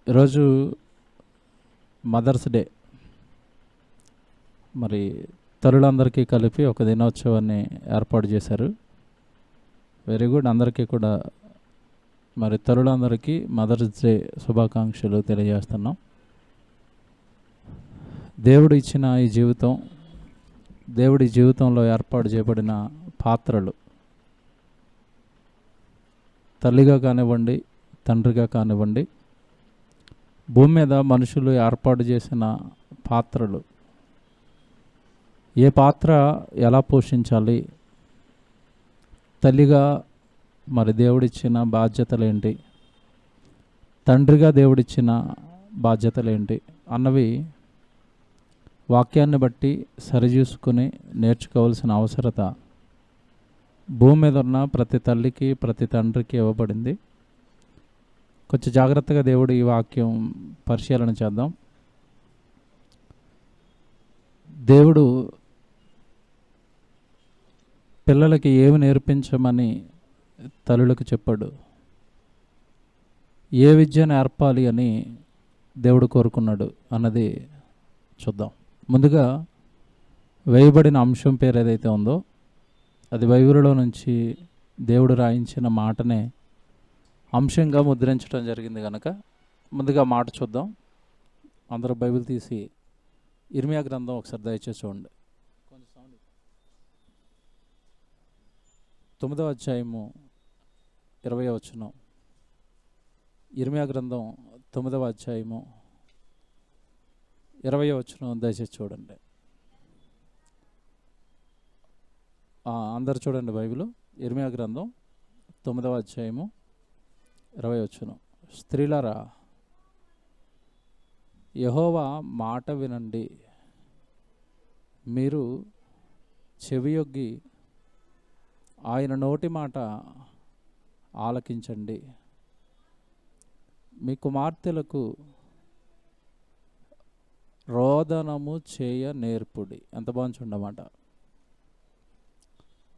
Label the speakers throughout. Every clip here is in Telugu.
Speaker 1: ఈరోజు మదర్స్ డే. మరి తల్లులందరికీ కలిపి ఒక దినోత్సవాన్ని ఏర్పాటు చేశారు. Very good. అందరికీ కూడా మరి తల్లులందరికీ మదర్స్ డే శుభాకాంక్షలు తెలియజేస్తున్నాం. దేవుడు ఇచ్చిన ఈ జీవితం, దేవుడి జీవితంలో ఏర్పాటు చేయబడిన పాత్రలు, తల్లిగా కానివ్వండి, తండ్రిగా కానివ్వండి, భూమి మీద మనుషులు ఏర్పాటు చేసిన పాత్రలు, ఏ పాత్ర ఎలా పోషించాలి, తల్లిగా మరి దేవుడిచ్చిన బాధ్యతలేంటి, తండ్రిగా దేవుడిచ్చిన బాధ్యతలేంటి అన్నవి వాక్యాన్ని బట్టి సరిచూసుకుని నేర్చుకోవాల్సిన అవసరత భూమి మీద ఉన్న ప్రతి తల్లికి ప్రతి తండ్రికి ఇవ్వబడింది. కొంచెం జాగ్రత్తగా దేవుడు ఈ వాక్యం పరిశీలన చేద్దాం. దేవుడు పిల్లలకి ఏమి నేర్పించమని తల్లులకు చెప్పాడు, ఏ విద్య నేర్పాలి అని దేవుడు కోరుకున్నాడు అన్నది చూద్దాం. ముందుగా వేయబడిన అంశం పేరు ఏదైతే ఉందో అది బైబిలులో నుంచి దేవుడు రాయించిన మాటనే అంశంగా ముద్రించడం జరిగింది కనుక ముందుగా మాట చూద్దాం. అందరూ బైబిల్ తీసి ఇర్మియా గ్రంథం ఒకసారి దయచేసి చూడండి. 9వ అధ్యాయము 20వ వచనం. ఇర్మియా గ్రంథం 9వ అధ్యాయము 20వ వచనం దయచేసి చూడండి. అందరు చూడండి బైబిల్. ఇర్మియా గ్రంథం 9వ అధ్యాయము 20వ వచనం. స్త్రీలారా, యెహోవా మాట వినండి, మీరు చెవియొగ్గి ఆయన నోటి మాట ఆలకించండి. మీ కుమార్తెలకు రోదనము చేయ నేర్పుడి. ఎంత బాగుంటుందన్నమాట.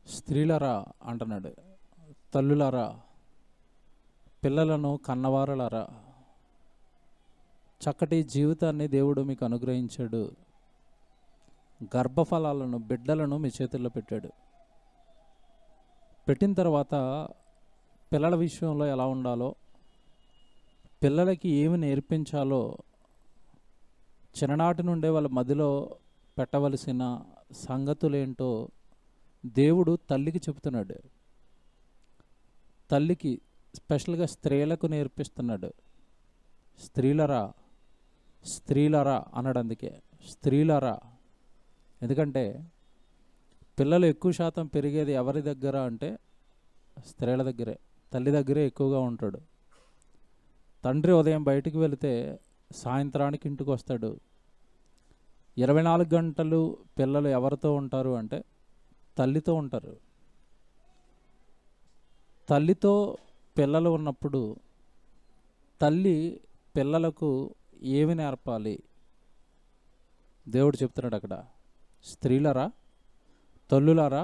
Speaker 1: స్త్రీలరా అంటున్నాడు, తల్లులారా, పిల్లలను కన్నవారులారా, చక్కటి జీవితాన్ని దేవుడు మీకు అనుగ్రహించాడు. గర్భఫలాలను, బిడ్డలను మీ చేతుల్లో పెట్టాడు. పెట్టిన తర్వాత పిల్లల విషయంలో ఎలా ఉండాలో, పిల్లలకి ఏమి నేర్పించాలో చిన్ననాటి నుండే వాళ్ళ మదిలో పెట్టవలసిన సంగతులేంటో దేవుడు తల్లికి చెబుతున్నాడు. తల్లికి స్పెషల్గా స్త్రీలకు నేర్పిస్తున్నాడు. స్త్రీలరా, స్త్రీలరా అన్నాడు. అందుకే స్త్రీలరా. ఎందుకంటే పిల్లలు ఎక్కువ శాతం పెరిగేది ఎవరి దగ్గర అంటే స్త్రీల దగ్గరే. తల్లి దగ్గరే ఎక్కువగా ఉంటాడు. తండ్రి ఉదయం బయటికి వెళితే సాయంత్రానికి ఇంటికి వస్తాడు. 24 గంటలు పిల్లలు ఎవరితో ఉంటారు అంటే తల్లితో ఉంటారు. తల్లితో పిల్లలు ఉన్నప్పుడు తల్లి పిల్లలకు ఏమి నేర్పాలి దేవుడు చెప్తున్నాడు అక్కడ. స్త్రీలరా, తల్లులారా,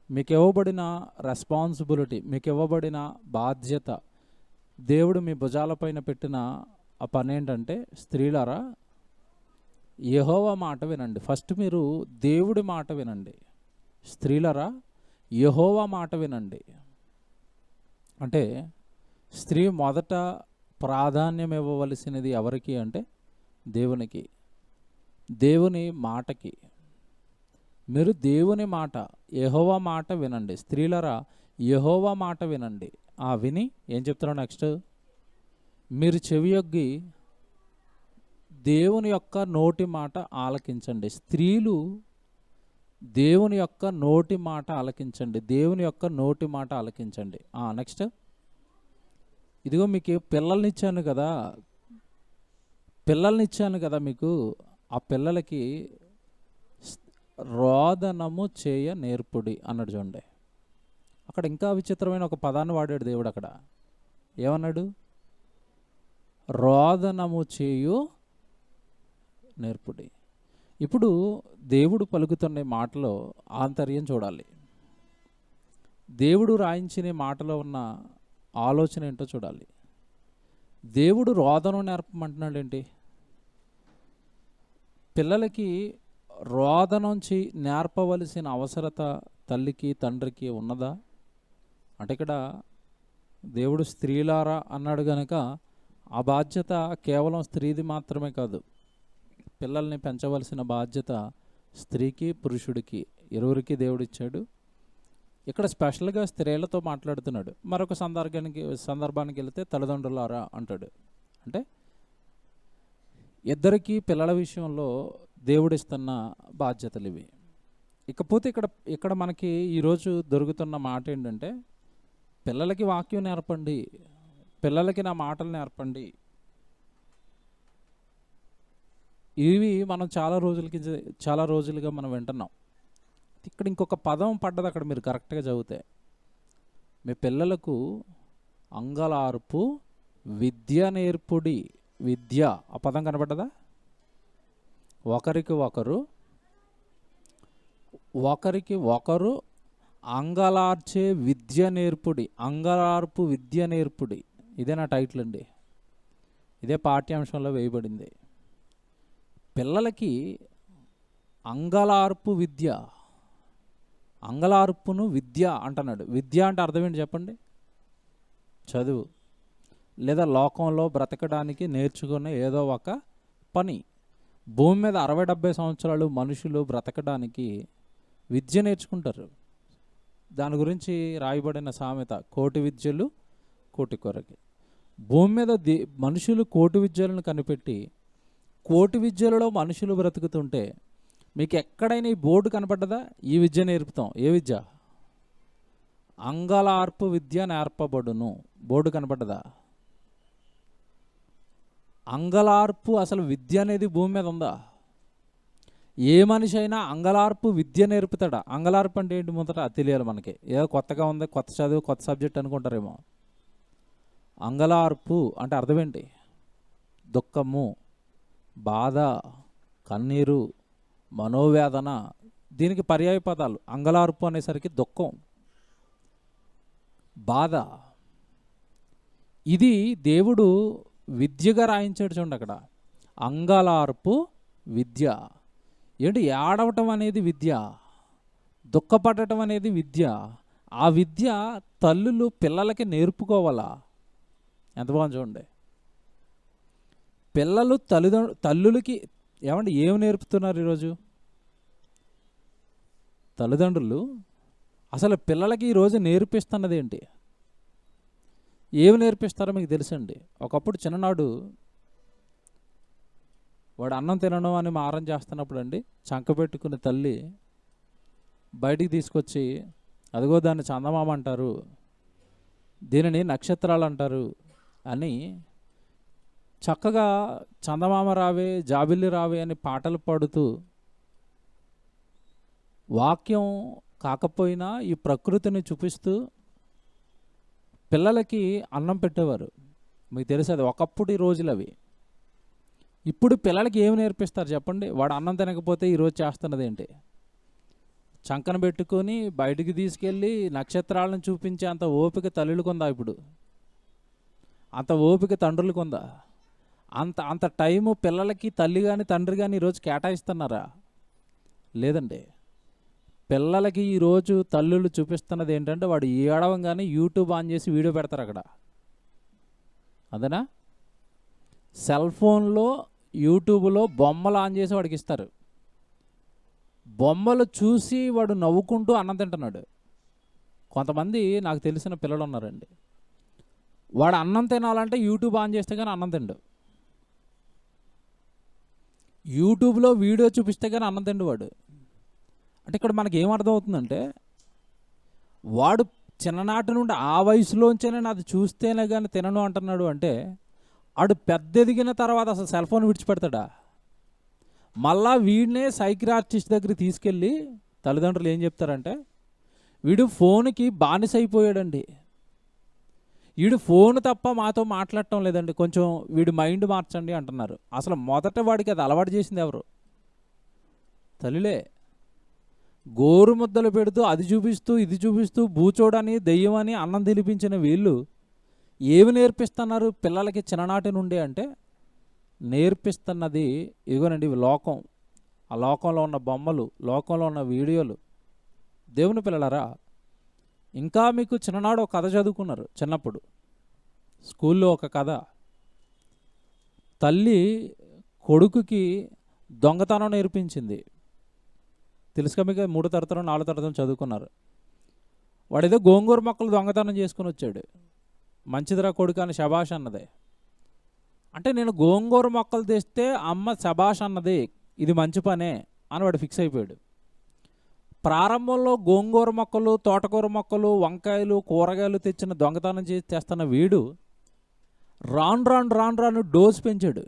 Speaker 1: మీకు ఇవ్వబడిన రెస్పాన్సిబిలిటీ, మీకు ఇవ్వబడిన బాధ్యత, దేవుడు మీ భుజాలపైన పెట్టిన ఆ పని ఏంటంటే, స్త్రీలారా యెహోవా మాట వినండి. ఫస్ట్ మీరు దేవుడి మాట వినండి. స్త్రీలరా యెహోవా మాట వినండి. అంటే స్త్రీ మొదట ప్రాధాన్యం ఇవ్వవలసినది ఎవరికి అంటే దేవునికి, దేవుని మాటకి. మీరు దేవుని మాట, యెహోవా మాట వినండి. స్త్రీలరా యెహోవా మాట వినండి. విని ఏం చెప్తున్నాడు నెక్స్ట్? మీరు చెవియొగ్గి దేవుని యొక్క నోటి మాట ఆలకించండి. స్త్రీలు దేవుని యొక్క నోటి మాట ఆలకించండి. దేవుని యొక్క నోటి మాట ఆలకించండి. నెక్స్ట్, ఇదిగో మీకు పిల్లల్నిచ్చాను కదా, పిల్లల్నిచ్చాను కదా మీకు. ఆ పిల్లలకి రోదనము చేయ నేర్పుడి అన్నాడు. చూడండి, అక్కడ ఇంకా విచిత్రమైన ఒక పదాన్ని వాడాడు దేవుడు. అక్కడ ఏమన్నాడు? రోదనము చేయు నేర్పుడి. ఇప్పుడు దేవుడు పలుకుతున్న మాటలో ఆంతర్యం చూడాలి. దేవుడు రాయించిన మాటలో ఉన్న ఆలోచన ఏంటో చూడాలి. దేవుడు రోదన నేర్పమంటున్నాడు ఏంటి? పిల్లలకి రోదనుంచి నేర్పవలసిన అవసరత తల్లికి తండ్రికి ఉన్నదా? అంటే ఇక్కడ దేవుడు స్త్రీలారా అన్నాడు కనుక ఆ బాధ్యత కేవలం స్త్రీది మాత్రమే కాదు. పిల్లల్ని పెంచవలసిన బాధ్యత స్త్రీకి పురుషుడికి ఇరువురికి దేవుడిచ్చాడు. ఇక్కడ స్పెషల్గా స్త్రీలతో మాట్లాడుతున్నాడు. మరొక సందర్భానికి వెళితే తల్లిదండ్రులారా అంటాడు. అంటే ఇద్దరికీ పిల్లల విషయంలో దేవుడిస్తున్న బాధ్యతలు ఇవి. ఇకపోతే ఇక్కడ మనకి ఈరోజు దొరుకుతున్న మాట ఏంటంటే, పిల్లలకి వాక్యం నేర్పండి, పిల్లలకి నా మాటలు నేర్పండి. ఇవి మనం చాలా రోజులుగా మనం వింటున్నాం. ఇక్కడ ఇంకొక పదం పడ్డది అక్కడ, మీరు కరెక్ట్గా చదివితే, మీ పిల్లలకు అంగలార్పు విద్య నేర్పుడి. విద్య, ఆ పదం కనబడ్డదా? ఒకరికి ఒకరు అంగలార్చే విద్య నేర్పుడి. అంగలార్పు విద్య నేర్పుడి, ఇదే నా టైటిల్ అండి. ఇదే పాఠ్యాంశంలో వేయబడింది. పిల్లలకి అంగలార్పు విద్య, అంగలార్పును విద్య అంటున్నాడు. విద్య అంటే అర్థం ఏంటి చెప్పండి? చదువు, లేదా లోకంలో బ్రతకడానికి నేర్చుకునే ఏదో ఒక పని. భూమి మీద 60-70 సంవత్సరాలు మనుషులు బ్రతకడానికి విద్య నేర్చుకుంటారు. దాని గురించి రాయబడిన సామెత, కోటి విద్యలు కోటి కొరకి. భూమి మీద మనుషులు కోటి విద్యలను కనిపెట్టి కోటి విద్యలలో మనుషులు బ్రతుకుతుంటే మీకు ఎక్కడైనా ఈ బోర్డు కనపడ్డదా? ఈ విద్య నేర్పుతాం. ఏ విద్య? అంగలార్పు విద్య నేర్పబడును. బోర్డు కనపడ్డదా? అంగలార్పు, అసలు విద్య అనేది భూమి మీద ఉందా? ఏ మనిషి అయినా అంగలార్పు విద్య నేర్పుతాడా? అంగలార్పు అంటే ఏంటి మొదట తెలియాలి మనకి. ఏదో కొత్తగా ఉంది, కొత్త చదువు, కొత్త సబ్జెక్ట్ అనుకుంటారేమో. అంగలార్పు అంటే అర్థం ఏంటి? దుఃఖము, బాధ, కన్నీరు, మనోవేదన, దీనికి పర్యాయ పదాలు. అంగలార్పు అనేసరికి దుఃఖం, బాధ. ఇది దేవుడు విద్యగా రాయించాడు చూడండి అక్కడ. అంగలార్పు విద్య. ఏంటి? ఏడవటం అనేది విద్య, దుఃఖపడటం అనేది విద్య. ఆ విద్య తల్లులు పిల్లలకి నేర్పుకోవాలా? ఎంత బాగుంది చూడండి. పిల్లలు తల్లులకి ఏమంటే ఏమి నేర్పుతున్నారు ఈరోజు? తల్లిదండ్రులు అసలు పిల్లలకి ఈరోజు నేర్పిస్తున్నది ఏంటి? ఏమి నేర్పిస్తారో మీకు తెలుసండి. ఒకప్పుడు చిన్ననాడు వాడు అన్నం తినడం అని మారం చేస్తున్నప్పుడు అండి, చంక పెట్టుకుని తల్లి బయటికి తీసుకొచ్చి, అదిగో దాన్ని చందమామ అంటారు, దీనిని నక్షత్రాలు అంటారు అని చక్కగా చందమామ రావే, జాబిల్లి రావే అని పాటలు పాడుతూ, వాక్యం కాకపోయినా ఈ ప్రకృతిని చూపిస్తూ పిల్లలకి అన్నం పెట్టేవారు. మీకు తెలుసు, అది ఒకప్పుడు రోజులు అవి. ఇప్పుడు పిల్లలకి ఏమి నేర్పిస్తారు చెప్పండి? వాడు అన్నం తినకపోతే ఈరోజు చేస్తున్నది ఏంటి? చంకన పెట్టుకొని బయటికి తీసుకెళ్ళి నక్షత్రాలను చూపించే అంత ఓపిక తల్లులకు ఉందా? ఇప్పుడు అంత ఓపిక తండ్రులకు ఉందా? అంత టైము పిల్లలకి తల్లి కానీ తండ్రి కానీ ఈరోజు కేటాయిస్తున్నారా? లేదండి. పిల్లలకి ఈరోజు తల్లులు చూపిస్తున్నది ఏంటంటే, వాడు ఏడవంగానే యూట్యూబ్ ఆన్ చేసి వీడియో పెడతారు అక్కడ. అదేనా? సెల్ ఫోన్లో యూట్యూబ్లో బొమ్మలు ఆన్ చేసి వాడికి ఇస్తారు. బొమ్మలు చూసి వాడు నవ్వుకుంటూ అన్నం తింటున్నాడు. కొంతమంది నాకు తెలిసిన పిల్లలు ఉన్నారండి, వాడు అన్నం తినాలంటే యూట్యూబ్ ఆన్ చేస్తే కానీ అన్నం తిండు. యూట్యూబ్లో వీడియో చూపిస్తే కానీ అన్నం తిండు వాడు. అంటే ఇక్కడ మనకి ఏమర్థం అవుతుందంటే, వాడు చిన్ననాటి నుండి ఆ వయసులోంచేనే అది చూస్తేనే కానీ తినను అంటున్నాడు. అంటే వాడు పెద్ద ఎదిగిన తర్వాత అసలు సెల్ ఫోన్ విడిచిపెడతాడా? మళ్ళా వీడినే సైకియాట్రిస్ట్ దగ్గరికి తీసుకెళ్ళి తల్లిదండ్రులు ఏం చెప్తారంటే, వీడు ఫోన్కి బానిస అయిపోయాడండి, వీడు ఫోన్ తప్ప మాతో మాట్లాడటం లేదండి, కొంచెం వీడి మైండ్ మార్చండి అంటున్నారు. అసలు మొదట వాడికి అది అలవాటు చేసింది ఎవరు? తల్లిలే. గోరు ముద్దలు పెడుతూ అది చూపిస్తూ ఇది చూపిస్తూ బూచోడని దెయ్యమని అన్నం తినిపించిన వీళ్ళు ఏమి నేర్పిస్తున్నారు పిల్లలకి చిన్ననాటి నుండి అంటే, నేర్పిస్తున్నది ఇదిగోనండి ఇవి లోకం. ఆ లోకంలో ఉన్న బొమ్మలు, లోకంలో ఉన్న వీడియోలు. దేవుని పిల్లలారా, ఇంకా మీకు చిన్ననాడు ఒక కథ చదువుకున్నారు చిన్నప్పుడు స్కూల్లో. ఒక కథ, తల్లి కొడుకుకి దొంగతనం నేర్పించింది. తెలుసుగా మీకు, 3 తరగతులు 4 తరగతులు చదువుకున్నారు. వాడేదో గోంగూర మొక్కలు దొంగతనం చేసుకుని వచ్చాడు. మంచిదిరా కొడుకు అని శబాష్ అన్నదే. అంటే నేను గోంగూర మొక్కలు తెస్తే అమ్మ శబాష్ అన్నది, ఇది మంచి పనే అని వాడు ఫిక్స్ అయిపోయాడు. ప్రారంభంలో గోంగూర మొక్కలు, తోటకూర మొక్కలు, వంకాయలు, కూరగాయలు తెచ్చిన దొంగతనం చేసి తెస్తున్న వీడు రాను రాను డోస్ పెంచాడు.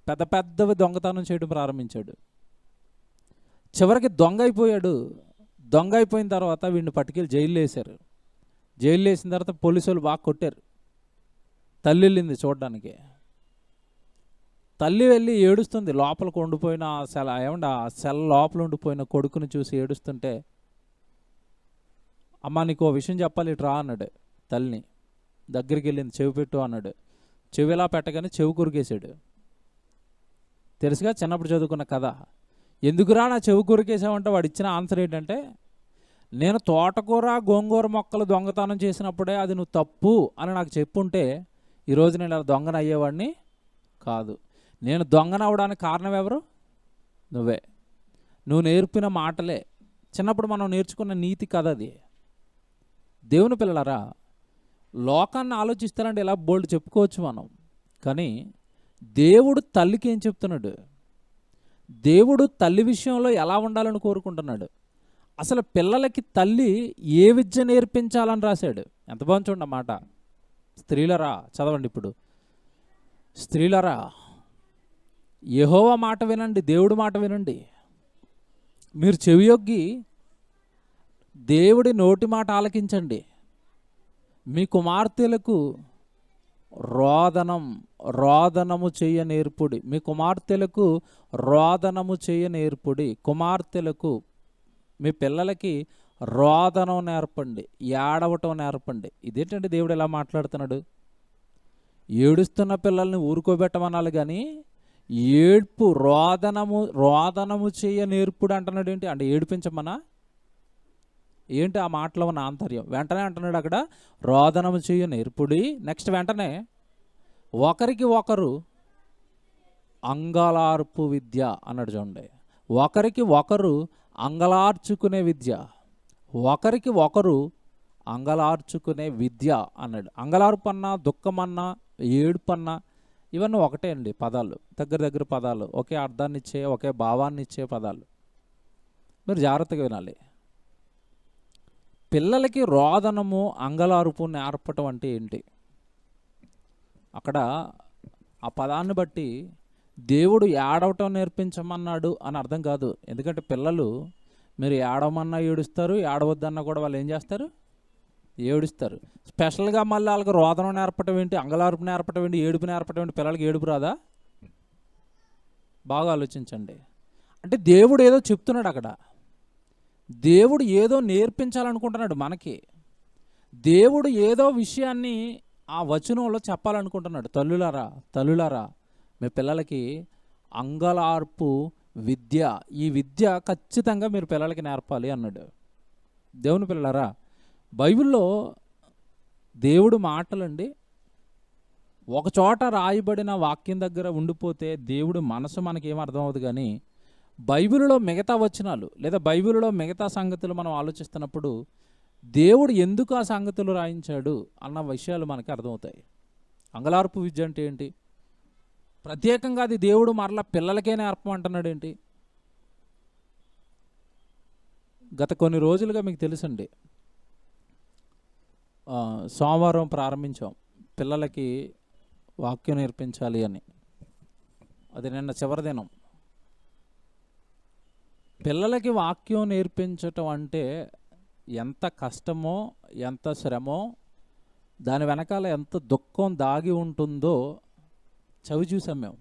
Speaker 1: పెద్ద పెద్దవి దొంగతనం చేయడం ప్రారంభించాడు. చివరికి దొంగ అయిపోయాడు. దొంగ అయిపోయిన తర్వాత వీడిని పట్టుకెళ్ళి జైల్లో వేశారు. జైల్లో వేసిన తర్వాత పోలీసు వాళ్ళు బాగా కొట్టారు. తల్లి వెళ్ళింది చూడడానికి. తల్లి వెళ్ళి ఏడుస్తుంది. లోపలికి ఉండిపోయిన ఆ సెల్ లోపల ఉండిపోయిన కొడుకుని చూసి ఏడుస్తుంటే, అమ్మ నీకు ఓ విషయం చెప్పాలి, ఇటు రా అన్నాడు. తల్లిని దగ్గరికి వెళ్ళింది. చెవి పెట్టు అన్నాడు. చెవి ఎలా పెట్టగానే చెవి కొరికేశాడు. తెలుసుగా చిన్నప్పుడు చదువుకున్న కథ. ఎందుకురా నా చెవి కొరికేసామంటే వాడు ఇచ్చిన ఆన్సర్ ఏంటంటే, నేను తోటకూర గోంగూర మొక్కలు దొంగతనం చేసినప్పుడే అది నువ్వు తప్పు అని నాకు చెప్పుంటే ఈరోజు నేను అలా దొంగన అయ్యేవాడిని కాదు. నేను దొంగన అవడానికి కారణం ఎవరు? నువ్వే. నువ్వు నేర్పిన మాటలే. చిన్నప్పుడు మనం నేర్చుకున్న నీతి కథ అది. దేవుని పిల్లలారా, లోకాన్ని ఆలోచిస్తారంటే ఇలా బోల్డ్ చెప్పుకోవచ్చు మనం. కానీ దేవుడు తల్లికి ఏం చెప్తున్నాడు? దేవుడు తల్లి విషయంలో ఎలా ఉండాలని కోరుకుంటున్నాడు? అసలు పిల్లలకి తల్లి ఏ విద్య నేర్పించాలని రాశాడు? ఎంత బాగుంది చూడండి మాట. స్త్రీలరా చదవండి ఇప్పుడు. స్త్రీలరా యెహోవా మాట వినండి, దేవుడి మాట వినండి. మీరు చెవియొగ్గి దేవుడి నోటి మాట ఆలకించండి. మీ కుమార్తెలకు రోదనము చేయ నేర్పుడి. మీ కుమార్తెలకు రోదనము చేయ నేర్పుడి. కుమార్తెలకు, మీ పిల్లలకి రోదనం నేర్పండి, ఏడవటం నేర్పండి. ఇదేంటంటే దేవుడు ఎలా మాట్లాడుతున్నాడు? ఏడుస్తున్న పిల్లల్ని ఊరుకోబెట్టమనాలి కానీ ఏడ్పు రోదనము చేయ నేర్పుడు అంటున్నాడు. ఏంటి అంటే ఏడిపించమనా? ఏంటి ఆ మాటలో ఉన్న ఆంతర్యం? వెంటనే అంటున్నాడు అక్కడ రోదనము చేయ నేర్పుడి. నెక్స్ట్ వెంటనే ఒకరికి ఒకరు అంగలార్పు విద్య అన్నాడు. చూడండి, ఒకరికి ఒకరు అంగలార్చుకునే విద్య. ఒకరికి ఒకరు అంగలార్చుకునే విద్య అన్నాడు. అంగలార్పు అన్నా, దుఃఖమన్నా, ఏడుపన్నా ఇవన్నీ ఒకటే అండి. పదాలు దగ్గర పదాలు, ఒకే అర్థాన్ని ఇచ్చే, ఒకే భావాన్ని ఇచ్చే పదాలు. మీరు జాగ్రత్తగా వినాలి. పిల్లలకి రోదనము, అంగలార్పు నేర్పటం అంటే ఏంటి? అక్కడ ఆ పదాన్ని బట్టి దేవుడు ఏడవటం నేర్పించమన్నాడు అని అర్థం కాదు. ఎందుకంటే పిల్లలు మీరు ఏడవమన్నా ఏడుస్తారు, ఏడవద్దన్నా కూడా వాళ్ళు ఏం చేస్తారు? ఏడుస్తారు. స్పెషల్గా మళ్ళీ వాళ్ళకి రోదనం నేర్పటం ఏంటి, అంగలార్పు నేర్పటం ఏంటి, ఏడుపు నేర్పటం ఏంటి? పిల్లలకి ఏడుపు రాదా? బాగా ఆలోచించండి. అంటే దేవుడు ఏదో చెప్తున్నాడు అక్కడ. దేవుడు ఏదో నేర్పించాలనుకుంటున్నాడు మనకి. దేవుడు ఏదో విషయాన్ని ఆ వచనంలో చెప్పాలనుకుంటున్నాడు. తల్లులారా మీ పిల్లలకి అంగలార్పు విద్య, ఈ విద్య ఖచ్చితంగా మీరు పిల్లలకి నేర్పాలి అన్నాడు. దేవుని పిల్లలారా, బైబిల్లో దేవుడు మాటలండి ఒక చోట రాయబడిన వాక్యం దగ్గర ఉండిపోతే దేవుడు మనసు మనకేం అర్థం అవుతుంది. కానీ బైబిల్లో మిగతా వచనాలు లేదా బైబిల్లో మిగతా సంగతులు మనం ఆలోచిస్తున్నప్పుడు దేవుడు ఎందుకు ఆ సంగతులు రాయించాడు అన్న విషయాలు మనకి అర్థమవుతాయి. అంగలార్పు విద్య అంటే ఏంటి? ప్రత్యేకంగా అది దేవుడు మరలా పిల్లలకే నేర్పమంటున్నాడు ఏంటి? గత కొన్ని రోజులుగా మీకు తెలుసండి, సోమవారం ప్రారంభించాం పిల్లలకి వాక్యం నేర్పించాలి అని. అది నిన్న చివరి దినం. పిల్లలకి వాక్యం నేర్పించటం అంటే ఎంత కష్టమో, ఎంత శ్రమో, దాని వెనకాల ఎంత దుఃఖం దాగి ఉంటుందో చవి చూసాం మేము.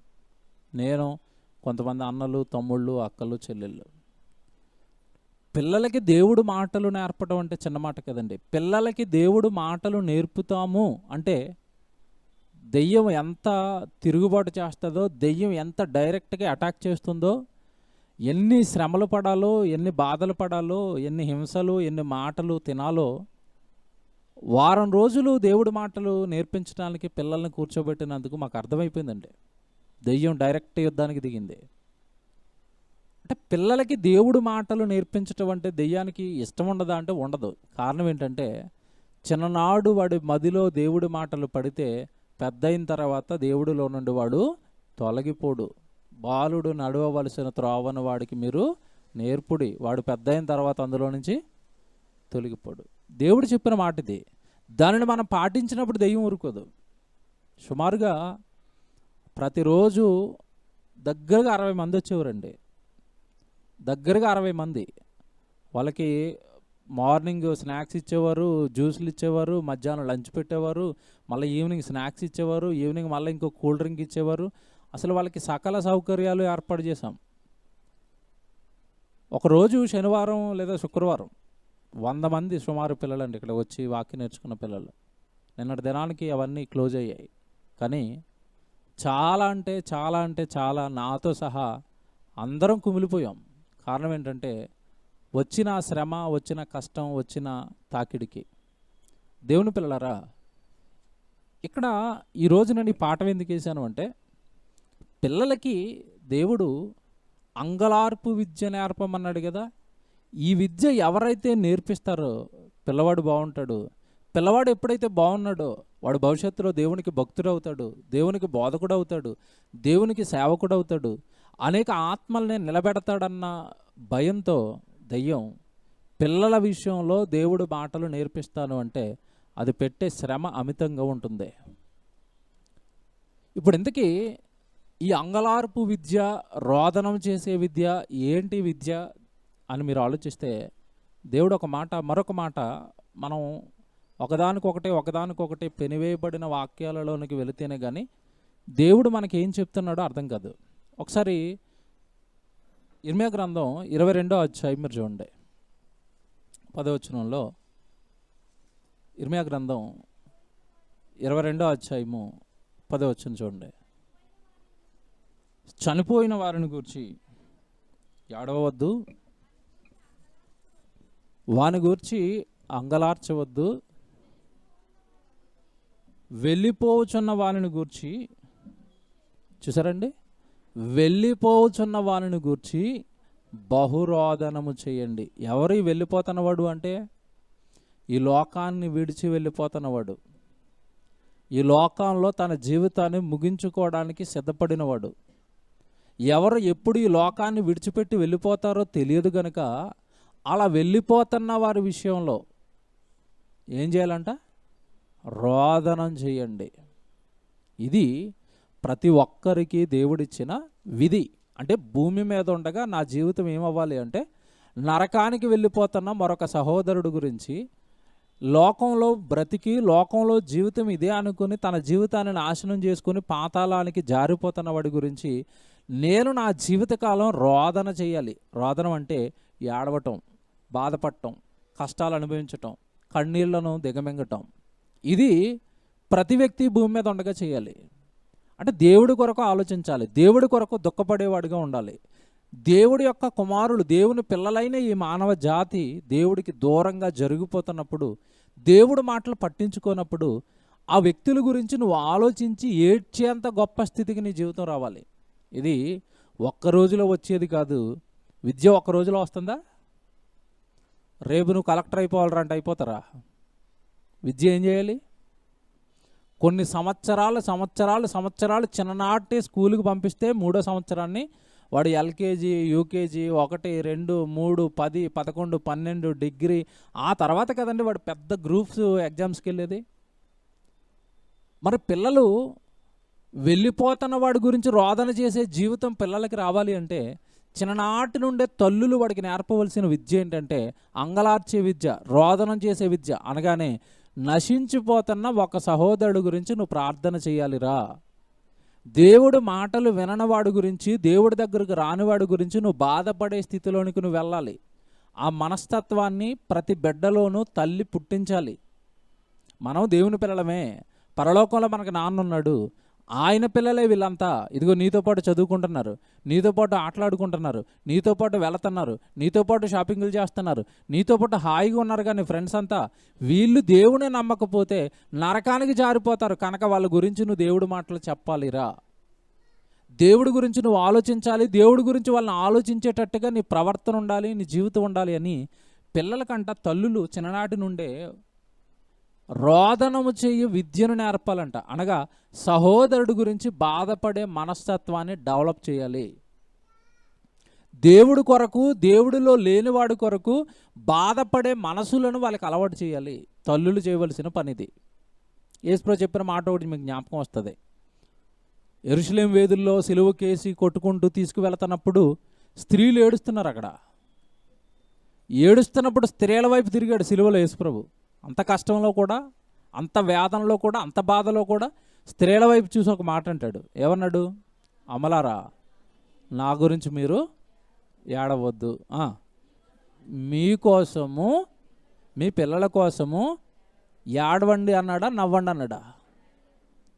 Speaker 1: నేను, కొంతమంది అన్నలు, తమ్ముళ్ళు, అక్కలు, చెల్లెళ్ళు. పిల్లలకి దేవుడు మాటలు నేర్పడం అంటే చిన్న మాట కదండి. పిల్లలకి దేవుడు మాటలు నేర్పుతాము అంటే దెయ్యం ఎంత తిరుగుబాటు చేస్తుందో, దెయ్యం ఎంత డైరెక్ట్గా అటాక్ చేస్తుందో, ఎన్ని శ్రమలు పడాలో, ఎన్ని బాధలు పడాలో, ఎన్ని హింసలు, ఎన్ని మాటలు తినాలో. వారం రోజులు దేవుడి మాటలు నేర్పించడానికి పిల్లల్ని కూర్చోబెట్టినందుకు మాకు అర్థమైపోయిందండి, దెయ్యం డైరెక్ట్ యుద్ధానికి దిగింది. అంటే పిల్లలకి దేవుడు మాటలు నేర్పించటం అంటే దెయ్యానికి ఇష్టం ఉండదా అంటే ఉండదు. కారణం ఏంటంటే చిన్ననాడు వాడి మదిలో దేవుడి మాటలు పడితే పెద్ద అయిన తర్వాత దేవుడిలో నుండి వాడు తొలగిపోడు. బాలుడు నడవవలసిన త్రోవను వాడికి మీరు నేర్పుడి, వాడు పెద్ద అయిన తర్వాత అందులో నుంచి తొలగిపోడు. దేవుడు చెప్పిన మాట ఇది. దానిని మనం పాటించినప్పుడు దెయ్యం ఊరుకోదు. సుమారుగా ప్రతిరోజు దగ్గరగా 60 మంది వచ్చేవారండి. దగ్గరగా 60 మంది. వాళ్ళకి మార్నింగ్ స్నాక్స్ ఇచ్చేవారు, జ్యూస్లు ఇచ్చేవారు, మధ్యాహ్నం లంచ్ పెట్టేవారు, మళ్ళీ ఈవినింగ్ స్నాక్స్ ఇచ్చేవారు, ఈవినింగ్ మళ్ళీ ఇంకో కూల్ డ్రింక్ ఇచ్చేవారు. అసలు వాళ్ళకి సకల సౌకర్యాలు ఏర్పాటు చేశాం. ఒకరోజు శనివారం లేదా శుక్రవారం 100 మంది సుమారు పిల్లలండి ఇక్కడ వచ్చి వాక్యం నేర్చుకున్న పిల్లలు. నిన్నటి దినానికి అవన్నీ క్లోజ్ అయ్యాయి. కానీ చాలా అంటే చాలా అంటే చాలా, నాతో సహా అందరం కుమిలిపోయాం. కారణం ఏంటంటే వచ్చిన శ్రమ, వచ్చిన కష్టం, వచ్చిన తాకిడికి. దేవుని పిల్లలారా, ఇక్కడ ఈరోజు నేను ఈ పాఠం ఎందుకు వేసాను అంటే, పిల్లలకి దేవుడు అంగలార్పు విద్య నేర్పమన్నాడు కదా. ఈ విద్య ఎవరైతే నేర్పిస్తారో పిల్లవాడు బాగుంటాడు. పిల్లవాడు ఎప్పుడైతే బాగున్నాడో వాడు భవిష్యత్తులో దేవునికి భక్తుడు అవుతాడు, దేవునికి బోధకుడు అవుతాడు, దేవునికి సేవకుడు అవుతాడు, అనేక ఆత్మల్ని నిలబెడతాడన్న భయంతో దెయ్యం పిల్లల విషయంలో దేవుడు మాటలు నేర్పిస్తాను అంటే అది పెట్టే శ్రమ అమితంగా ఉంటుంది. ఇప్పుడు ఇంతకీ ఈ అంగలార్పు విద్య, రోదనం చేసే విద్య ఏంటి విద్య అని మీరు ఆలోచిస్తే, దేవుడు ఒక మాట మరొక మాట, మనం ఒకదానికొకటి పెనివేయబడిన వాక్యాలలోనికి వెళితేనే కానీ దేవుడు మనకి ఏం చెప్తున్నాడో అర్థం కాదు. ఒకసారి ఇర్మియా గ్రంథం 22వ అధ్యాయం మీరు చూడండి, 10వ వచనంలో. ఇర్మియా గ్రంథం 22వ అధ్యాయము 10వ వచనం చూడండి. చనిపోయిన వారిని గూర్చి ఏడవవద్దు, వాని గూర్చి అంగలార్చవద్దు, వెళ్ళిపోవచున్న వారిని గూర్చి, చూసారండి, వెళ్ళిపోవచున్న వారిని గూర్చి బహురోదనము చేయండి. ఎవరు వెళ్ళిపోతున్నవాడు అంటే ఈ లోకాన్ని విడిచి వెళ్ళిపోతున్నవాడు, ఈ లోకంలో తన జీవితాన్ని ముగించుకోవడానికి సిద్ధపడినవాడు. ఎవరు ఎప్పుడు ఈ లోకాన్ని విడిచిపెట్టి వెళ్ళిపోతారో తెలియదు గనుక అలా వెళ్ళిపోతున్న వారి విషయంలో ఏం చేయాలంట? రోదనం చేయండి. ఇది ప్రతి ఒక్కరికి దేవుడిచ్చిన విధి. అంటే భూమి మీద ఉండగా నా జీవితం ఏమవ్వాలి అంటే, నరకానికి వెళ్ళిపోతున్న మరొక సహోదరుడు గురించి, లోకంలో బ్రతికి లోకంలో జీవితం ఇదే అనుకుని తన జీవితాన్ని నాశనం చేసుకుని పాతాళానికి జారిపోతున్న వాడి గురించి నేను నా జీవితకాలం రోదన చేయాలి. రోదనం అంటే ఏడవటం, బాధపడటం, కష్టాలు అనుభవించటం, కన్నీళ్లను దిగమింగటం. ఇది ప్రతి వ్యక్తి భూమి మీద ఉండగా చేయాలి. అంటే దేవుడి కొరకు ఆలోచించాలి, దేవుడి కొరకు దుఃఖపడేవాడిగా ఉండాలి. దేవుడి యొక్క కుమారులు, దేవుని పిల్లలైన ఈ మానవ జాతి దేవుడికి దూరంగా జరిగిపోతున్నప్పుడు, దేవుడు మాటలు పట్టించుకోనప్పుడు ఆ వ్యక్తుల గురించి నువ్వు ఆలోచించి ఏడ్చేంత గొప్ప స్థితికి నీ జీవితం రావాలి. ఇది ఒక్క రోజులో వచ్చేది కాదు. విద్య ఒక్క రోజులో వస్తుందా? రేపు నువ్వు కలెక్టర్ అయిపోవాలంటే అయిపోతారా? విద్య ఏం చేయాలి? కొన్ని సంవత్సరాలు చిన్ననాటి స్కూల్కి పంపిస్తే 3వ సంవత్సరాన్ని వాడు ఎల్కేజీ, యూకేజీ, 1, 2, 3, 10, 11, 12 డిగ్రీ, ఆ తర్వాత కదండి వాడు పెద్ద గ్రూప్స్ ఎగ్జామ్స్కి వెళ్ళేది. మరి పిల్లలు వెళ్ళిపోతున్న వాడి గురించి రోదన చేసే జీవితం పిల్లలకి రావాలి అంటే చిన్ననాటి నుండే తల్లులు వాడికి నేర్పవలసిన విద్య ఏంటంటే అంగలార్చే విద్య, రోదనం చేసే విద్య. అనగానే నశించిపోతున్న ఒక సహోదరుడు గురించి నువ్వు ప్రార్థన చేయాలిరా. దేవుడు మాటలు విననవాడు గురించి, దేవుడి దగ్గరకు రానివాడి గురించి నువ్వు బాధపడే స్థితిలోనికి నువ్వు వెళ్ళాలి. ఆ మనస్తత్వాన్ని ప్రతి బిడ్డలోనూ తల్లి పుట్టించాలి. మనం దేవుని పిల్లలమే, పరలోకంలో మనకు నాన్న ఉన్నాడు, ఆయన పిల్లలే వీళ్ళంతా. ఇదిగో నీతో పాటు చదువుకుంటున్నారు, నీతో పాటు ఆటలాడుకుంటున్నారు, నీతో పాటు వెళుతున్నారు, నీతో పాటు షాపింగ్లు చేస్తున్నారు, నీతో పాటు హాయిగా ఉన్నారు. కానీ ఫ్రెండ్స్ అంతా వీళ్ళు దేవుని నమ్మకపోతే నరకానికి జారిపోతారు. కనుక వాళ్ళ గురించి నువ్వు దేవుడి మాటలు చెప్పాలిరా, దేవుడి గురించి నువ్వు ఆలోచించాలి, దేవుడి గురించి వాళ్ళని ఆలోచించేటట్టుగా నీ ప్రవర్తన ఉండాలి, నీ జీవితం ఉండాలి అని పిల్లలకంట తల్లులు చిన్ననాటి నుండే రోదనము చెయ్యి విద్యను నేర్పాలంట. అనగా సహోదరుడు గురించి బాధపడే మనస్తత్వాన్ని డెవలప్ చేయాలి. దేవుడి కొరకు, దేవుడిలో లేనివాడి కొరకు బాధపడే మనసులను వాళ్ళకి అలవాటు చేయాలి. తల్లులు చేయవలసిన పనిది. యేసుప్రభు చెప్పిన మాట ఒకటి మీకు జ్ఞాపకం వస్తుంది. యెరూషలేం వీధుల్లో సిలువ కేసి కొట్టుకుంటూ తీసుకువెళ్తున్నప్పుడు స్త్రీలు ఏడుస్తున్నారు. అక్కడ ఏడుస్తున్నప్పుడు స్త్రీల వైపు తిరిగాడు సిలువలో యేసుప్రభు. అంత కష్టంలో కూడా, అంత వేదనలో కూడా, అంత బాధలో కూడా స్త్రీల వైపు చూసి ఒక మాట అంటాడు. ఏమన్నాడు? అమలారా, నా గురించి మీరు ఏడవద్దు, మీకోసము మీ పిల్లల కోసము ఏడవండి అన్నాడా, నవ్వండి అన్నాడా?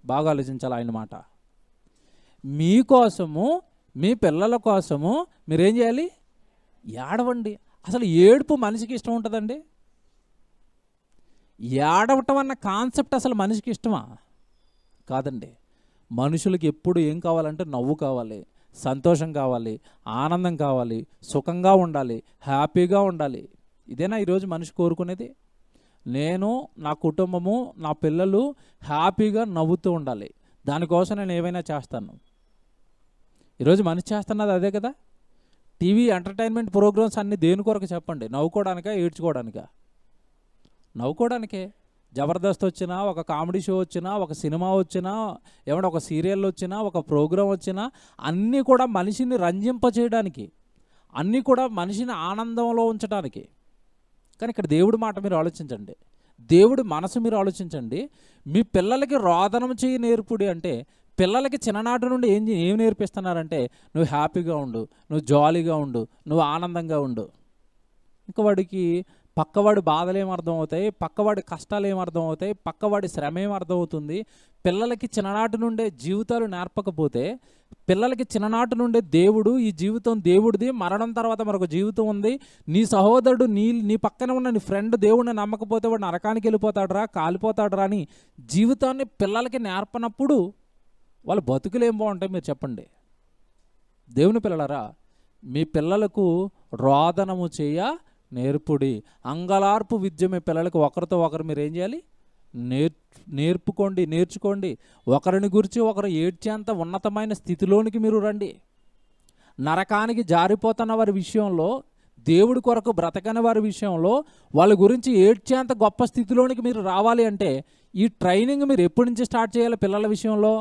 Speaker 1: బాగా ఆలోచించాలి ఆయన మాట. మీకోసము మీ పిల్లల కోసము మీరేం చేయాలి? ఏడవండి. అసలు ఏడుపు మనిషికి ఇష్టం ఉంటుందండి? ఏడవటం అన్న కాన్సెప్ట్ అసలు మనిషికి ఇష్టమా? కాదండి. మనుషులకి ఎప్పుడు ఏం కావాలంటే నవ్వు కావాలి, సంతోషం కావాలి, ఆనందం కావాలి, సుఖంగా ఉండాలి, హ్యాపీగా ఉండాలి. ఇదేనా ఈరోజు మనిషి కోరుకునేది? నేను, నా కుటుంబము, నా పిల్లలు హ్యాపీగా నవ్వుతూ ఉండాలి, దానికోసం నేను ఏమైనా చేస్తాను. ఈరోజు మనిషి చేస్తున్నది అదే కదా. టీవీ ఎంటర్టైన్మెంట్ ప్రోగ్రామ్స్ అన్నీ దేని కొరకు చెప్పండి? నవ్వుకోవడానికా, ఏడ్చుకోవడానికా? నవ్వుకోవడానికే. జబర్దస్త్ వచ్చినా, ఒక కామెడీ షో వచ్చినా, ఒక సినిమా వచ్చినా, ఏమన్నా ఒక సీరియల్ వచ్చినా, ఒక ప్రోగ్రాం వచ్చినా అన్నీ కూడా మనిషిని రంజింపచేయడానికి, అన్నీ కూడా మనిషిని ఆనందంలో ఉంచడానికి. కానీ ఇక్కడ దేవుడి మాట మీరు ఆలోచించండి, దేవుడి మనసు మీరు ఆలోచించండి. మీ పిల్లలకి రోదనం చేయి నేర్పుడి అంటే పిల్లలకి చిన్ననాటి నుండి ఏం నేర్పిస్తున్నారంటే నువ్వు హ్యాపీగా ఉండు, నువ్వు జాలీగా ఉండు, నువ్వు ఆనందంగా ఉండు. ఇంకా వాడికి పక్కవాడి బాధలు ఏమర్థం అవుతాయి, పక్కవాడి కష్టాలు ఏమర్థం అవుతాయి, పక్కవాడి శ్రమ ఏమర్థం అవుతుంది? పిల్లలకి చిన్ననాటి నుండే జీవితాలు నేర్పకపోతే, పిల్లలకి చిన్ననాటి నుండే దేవుడు, ఈ జీవితం దేవుడిది, మరణం తర్వాత మరొక జీవితం ఉంది, నీ సహోదరుడు నీ పక్కన ఉన్న నీ ఫ్రెండ్ దేవుడిని నమ్మకపోతే వాడు నరకానికి వెళ్ళిపోతాడురా, కాలిపోతాడురా అని జీవితాన్ని పిల్లలకి నేర్పనప్పుడు వాళ్ళ బతుకులు ఏం బాగుంటాయి మీరు చెప్పండి? దేవుని పిల్లలారా, మీ పిల్లలకు రోదనము చేయ నేర్పుడి. అంగలార్పు విద్య మీ పిల్లలకు ఒకరితో ఒకరు మీరు ఏం చేయాలి? నేర్చుకోండి. ఒకరిని గురించి ఒకరు ఏడ్చేంత ఉన్నతమైన స్థితిలోనికి మీరు రండి. నరకానికి జారిపోతున్న వారి విషయంలో, దేవుడి కొరకు బ్రతకని వారి విషయంలో వాళ్ళ గురించి ఏడ్చేంత గొప్ప స్థితిలోనికి మీరు రావాలి అంటే ఈ ట్రైనింగ్ మీరు ఎప్పటి నుంచి స్టార్ట్ చేయాలి? పిల్లల విషయంలో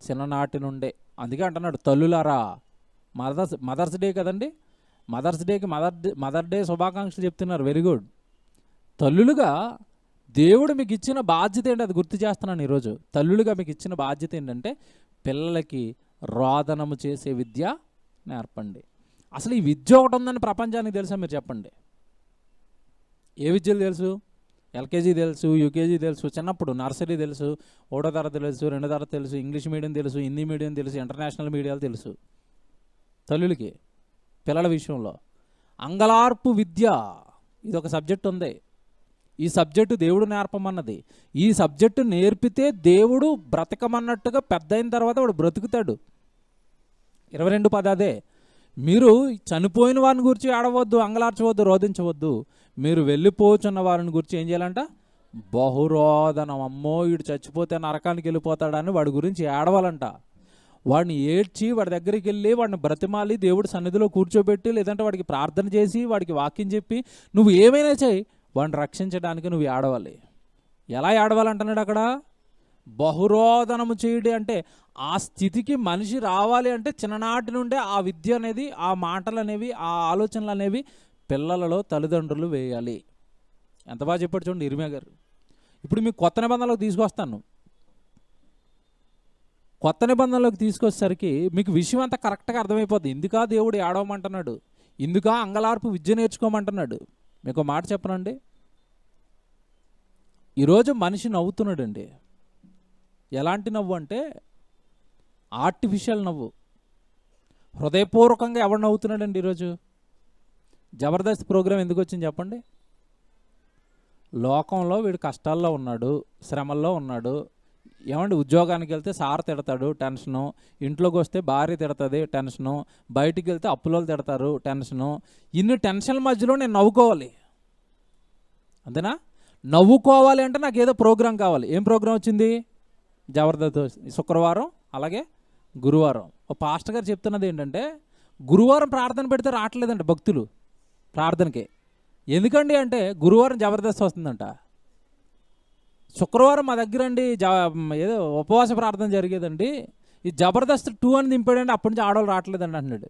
Speaker 1: చిన్ననాటి నుండే. అందుకే అంటున్నాడు, తల్లులారా, మదర్స్ డే కదండి, మదర్స్ డేకి మదర్ డే శుభాకాంక్షలు చెప్తున్నారు. Very good. తల్లులుగా దేవుడు మీకు ఇచ్చిన బాధ్యత ఏంటి? అది గుర్తు చేస్తున్నాను ఈరోజు. తల్లులుగా మీకు ఇచ్చిన బాధ్యత ఏంటంటే పిల్లలకి రోదనము చేసే విద్య నేర్పండి. అసలు ఈ విద్య ఒకటి ఉందని ప్రపంచానికి తెలుసా మీరు చెప్పండి? ఏ విద్యలు తెలుసు? ఎల్కేజీ తెలుసు, యూకేజీ తెలుసు, చిన్నప్పుడు నర్సరీ తెలుసు, 1వ తరగతి తెలుసు, 2వ తరగతి తెలుసు, ఇంగ్లీష్ మీడియం తెలుసు, హిందీ మీడియం తెలుసు, ఇంటర్నేషనల్ మీడియాలు తెలుసు. తల్లులకి పిల్లల విషయంలో అంగలార్పు విద్య ఇది ఒక సబ్జెక్ట్ ఉంది. ఈ సబ్జెక్టు దేవుడు నేర్పమన్నది. ఈ సబ్జెక్టు నేర్పితే దేవుడు బ్రతకమన్నట్టుగా పెద్ద అయిన తర్వాత వాడు బ్రతుకుతాడు. 22 అదే. మీరు చనిపోయిన వారిని గురించి ఆడవద్దు, అంగలార్చవద్దు, రోధించవద్దు. మీరు వెళ్ళిపోచున్న వారిని గురించి ఏం చేయాలంట? బహురోదనం. అమ్మో వీడు చచ్చిపోతే నరకానికి వెళ్ళిపోతాడని వాడి గురించి ఏడవాలంట. వాడిని ఏడ్చి వాడి దగ్గరికి వెళ్ళి వాడిని బ్రతిమాలి దేవుడి సన్నిధిలో కూర్చోబెట్టి, లేదంటే వాడికి ప్రార్థన చేసి, వాడికి వాక్యం చెప్పి, నువ్వు ఏమైనా చేయి, వాడిని రక్షించడానికి నువ్వు ఏడవాలి. ఎలా ఏడవాలంటున్నాడు అక్కడ? బహురోదనము చేయడి అంటే ఆ స్థితికి మనిషి రావాలి అంటే చిన్ననాటి నుండే ఆ విద్య అనేది, ఆ మాటలు అనేవి, ఆ ఆలోచనలు అనేవి పిల్లలలో తల్లిదండ్రులు వేయాలి. ఎంత బాగా చెప్పాడు చూడండి ఇర్మియా గారు. ఇప్పుడు మీకు కొత్త నిబంధనలోకి తీసుకొస్తాను. కొత్త నిబంధనలోకి తీసుకొచ్చేసరికి మీకు విషయం అంతా కరెక్ట్గా అర్థమైపోద్ది. ఇందుకా దేవుడు ఏడవమంటున్నాడు, ఇందుకా అంగలార్పు విద్య నేర్చుకోమంటున్నాడు. మీకు మాట చెప్పనండి, ఈరోజు మనిషి నవ్వుతున్నాడండి. ఎలాంటి నవ్వు అంటే ఆర్టిఫిషియల్ నవ్వు. హృదయపూర్వకంగా ఎవడు నవ్వుతున్నాడండి ఈరోజు? జబర్దస్త్ ప్రోగ్రాం ఎందుకు వచ్చింది చెప్పండి? లోకంలో వీడు కష్టాల్లో ఉన్నాడు, శ్రమల్లో ఉన్నాడు. ఏమండి, ఉద్యోగానికి వెళ్తే సార్ తిడతాడు, టెన్షను. ఇంట్లోకి వస్తే భార్య తిడతాది, టెన్షను. బయటికి వెళ్తే అప్పులో తిడతారు, టెన్షను. ఇన్ని టెన్షన్ల మధ్యలో నేను నవ్వుకోవాలి, అంతేనా? నవ్వుకోవాలి అంటే నాకు ఏదో ప్రోగ్రాం కావాలి. ఏం ప్రోగ్రాం వచ్చింది? జబర్దస్త్ శుక్రవారం, అలాగే గురువారం. ఓ పాస్టర్ గారు చెప్తున్నది ఏంటంటే, గురువారం ప్రార్థన పెడితే రావట్లేదంట భక్తులు ప్రార్థనకి. ఎందుకండి అంటే, గురువారం జబర్దస్త్ వస్తుందంట. శుక్రవారం మా దగ్గర అండి ఏదో ఉపవాస ప్రార్థన జరిగేదండి, ఈ జబర్దస్త్ 2 అని దింపాడండి, అప్పటి నుంచి ఆడవాళ్ళు రావట్లేదండి అంటున్నాడు.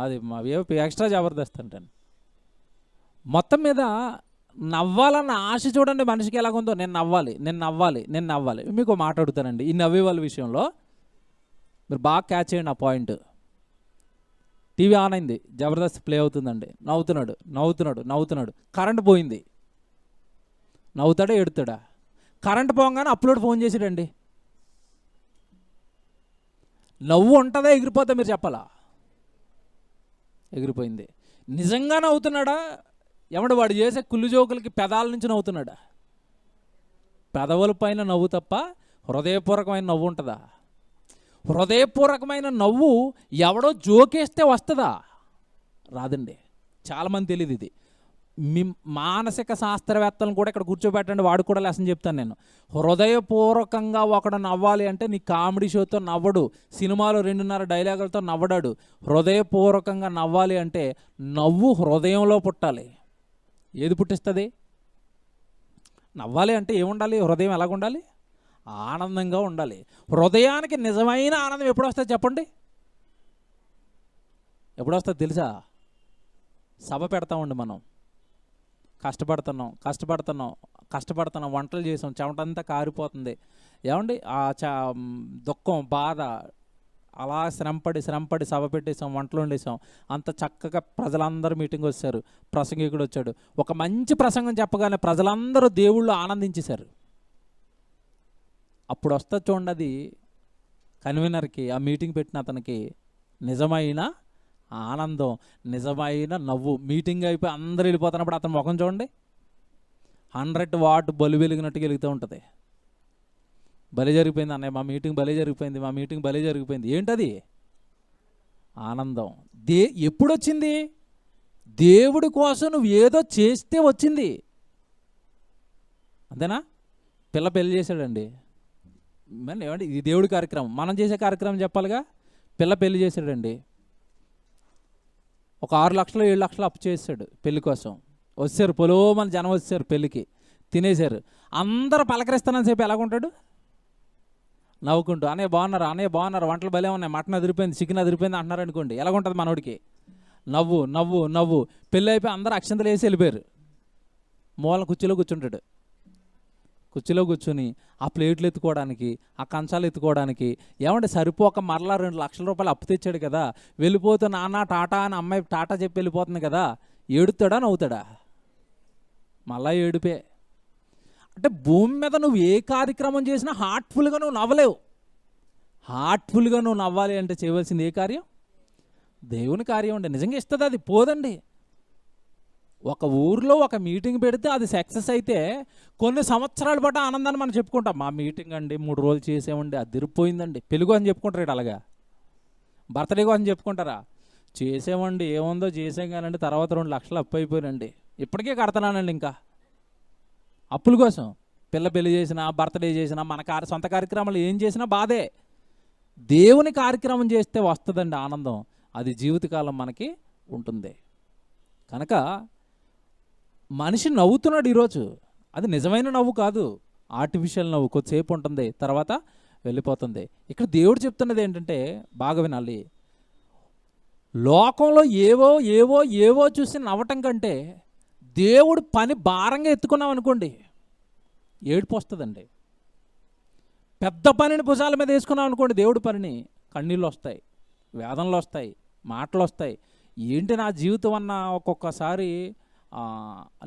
Speaker 1: అది మా ఎక్స్ట్రా జబర్దస్త్ అంటాను. మొత్తం మీద నవ్వాలన్న ఆశ చూడండి మనిషికి ఎలాగుందో. నేను నవ్వాలి, నేను నవ్వాలి, నేను నవ్వాలి. మీకు మాట్లాడుతానండి ఈ నవ్వే వాళ్ళ విషయంలో. మీరు బాగా క్యాచ్ చేయండి ఆ పాయింట్. టీవీ ఆన్ అయింది, జబర్దస్త్ ప్లే అవుతుందండి. నవ్వుతున్నాడు నవ్వుతున్నాడు నవ్వుతున్నాడు. కరెంట్ పోయింది, నవ్వుతాడా ఎడుతాడా? కరెంట్ పోగానే అప్లోడ్ ఫోన్ చేసాడండి. నవ్వు ఉంటుందా ఎగిరిపోతా? మీరు చెప్పాలా? ఎగిరిపోయింది. నిజంగా నవ్వుతున్నాడా? ఎవడు వాడు చేసే కుళ్ళు జోకులకి పెదాల నుంచి నవ్వుతున్నాడా? పెదవుల పైన నవ్వు తప్ప హృదయపూర్వకమైన నవ్వు ఉంటుందా? హృదయపూర్వకమైన నవ్వు ఎవడో జోకేస్తే వస్తుందా? రాదండి. చాలామంది తెలియదు ఇది. మీ మానసిక శాస్త్రవేత్తలను కూడా ఇక్కడ కూర్చోబెట్టండి, వాడు కూడా లెసన్ చెప్తాను నేను. హృదయపూర్వకంగా ఒకడు నవ్వాలి అంటే నీ కామెడీ షోతో నవ్వడు, సినిమాలో 2.5 డైలాగులతో నవ్వడాడు. హృదయపూర్వకంగా నవ్వాలి అంటే నవ్వు హృదయంలో పుట్టాలి. ఏది పుట్టిస్తుంది? నవ్వాలి అంటే ఏముండాలి? హృదయం ఎలాగుండాలి? ఆనందంగా ఉండాలి. హృదయానికి నిజమైన ఆనందం ఎప్పుడు వస్తుంది చెప్పండి? ఎప్పుడు వస్తుంది తెలుసా? సభ పెడతామండి మనం. కష్టపడుతున్నాం, వంటలు చేసాం, చెమటంతా కారిపోతుంది. ఏమండి, ఆ దుఃఖం, బాధ, అలా శ్రమపడి సభ పెట్టేసాం, వంటలు వండేసాం. అంత చక్కగా ప్రజలందరూ మీటింగ్ వచ్చారు, ప్రసంగికుడు వచ్చాడు. ఒక మంచి ప్రసంగం చెప్పగానే ప్రజలందరూ దేవుళ్ళు ఆనందించేశారు. అప్పుడు వస్తుంది చూడండి, అది కన్వీనర్కి, ఆ మీటింగ్ పెట్టిన అతనికి నిజమైన ఆనందం, నిజమైన నవ్వు. మీటింగ్ అయిపోయి అందరూ వెళ్ళిపోతున్నప్పుడు అతని ముఖం చూడండి, 100 వాట్ బలు వెలిగినట్టు వెలుగుతూ ఉంటుంది. భలే జరిగిపోయింది అన్నయ్య, మా మీటింగ్ భలే జరిగిపోయింది. ఏంటది? ఆనందం. ఎప్పుడు వచ్చింది? దేవుడి కోసం నువ్వు ఏదో చేస్తే వచ్చింది, అంతేనా? పిల్ల పెళ్లి చేశాడండి, మరి ఏమండి ఇది దేవుడి కార్యక్రమం, మనం చేసే కార్యక్రమం చెప్పాలిగా. పిల్ల పెళ్లి చేశాడండి, ఒక 6 లక్షలు 7 లక్షలు అప్పు చేశాడు పెళ్లి కోసం. వచ్చారు పొలోమని జనం, వచ్చారు పెళ్ళికి, తినేశారు. అందరూ పలకరిస్తానని చెప్పి ఎలాగుంటాడు? నవ్వుకుంటూ, అన్నయ్య బాగున్నారు, వంటలు భలే ఉన్నాయి, మటన్ అదిరిపోయింది, చికెన్ అదిరిపోయింది అంటున్నారు అనుకోండి. ఎలాగుంటుంది మనోడికి? నవ్వు. పెళ్ళి అయిపోయి అందరూ అక్షంతలు వేసి వెళ్ళిపోయారు. మూల కుర్చీలో కూర్చుంటాడు. కుర్చీలో కూర్చొని ఆ ప్లేట్లు ఎత్తుకోవడానికి, ఆ కంచాలు ఎత్తుకోవడానికి, ఏమంటే సరిపోక మరలా 2 లక్షల రూపాయలు అప్పు తెచ్చాడు కదా, వెళ్ళిపోతే నాన్న టాటా అని అమ్మాయి టాటా చెప్పి వెళ్ళిపోతుంది కదా. ఏడుతాడా నవ్వుతాడా? మళ్ళా ఏడుపే. అంటే భూమి మీద నువ్వు ఏ కార్యక్రమం చేసినా హార్ట్ఫుల్గా నువ్వు నవ్వలేవు. హార్ట్ఫుల్గా నువ్వు నవ్వాలి అంటే చేయవలసింది ఏ కార్యం? దేవుని కార్యం అండి. నిజంగా ఇస్తుంది, అది పోదండి. ఒక ఊరిలో ఒక మీటింగ్ పెడితే అది సక్సెస్ అయితే కొన్ని సంవత్సరాల పాటు ఆనందాన్ని మనం చెప్పుకుంటాం. మా మీటింగ్ అండి 3 రోజులు చేసామండి, అది తిరిగిపోయిందండి. పెళ్ళిగో అని చెప్పుకుంటారు, అలాగా బర్త్డేగో అని చెప్పుకుంటారా? చేసామండి, ఏముందో చేసాం కానండి, తర్వాత 2 లక్షలు అప్పు అయిపోయానండి, ఇప్పటికే కడతానండి. ఇంకా అప్పుల కోసం పిల్ల పెళ్లి చేసినా, బర్త్డే చేసినా, మన సొంత కార్యక్రమాలు ఏం చేసినా బాధే. దేవుని కార్యక్రమం చేస్తే వస్తుందండి ఆనందం, అది జీవితకాలం మనకి ఉంటుంది. కనుక మనిషి నవ్వుతున్నాడు ఈరోజు, అది నిజమైన నవ్వు కాదు, ఆర్టిఫిషియల్ నవ్వు. కొద్దిసేపు ఉంటుంది, తర్వాత వెళ్ళిపోతుంది. ఇక్కడ దేవుడు చెప్తున్నది ఏంటంటే, బాగా వినాలి, లోకంలో ఏవో చూసి నవ్వటం కంటే దేవుడు పని భారంగా ఎత్తుకున్నాం అనుకోండి, ఏడుపు వస్తుందండి. పెద్ద పనిని భుజాల మీద వేసుకున్నాం అనుకోండి, దేవుడి పనిని, కన్నీళ్ళు వస్తాయి, వేదనలు వస్తాయి, మాటలు వస్తాయి. ఏంటి నా జీవితం అన్న ఒక్కొక్కసారి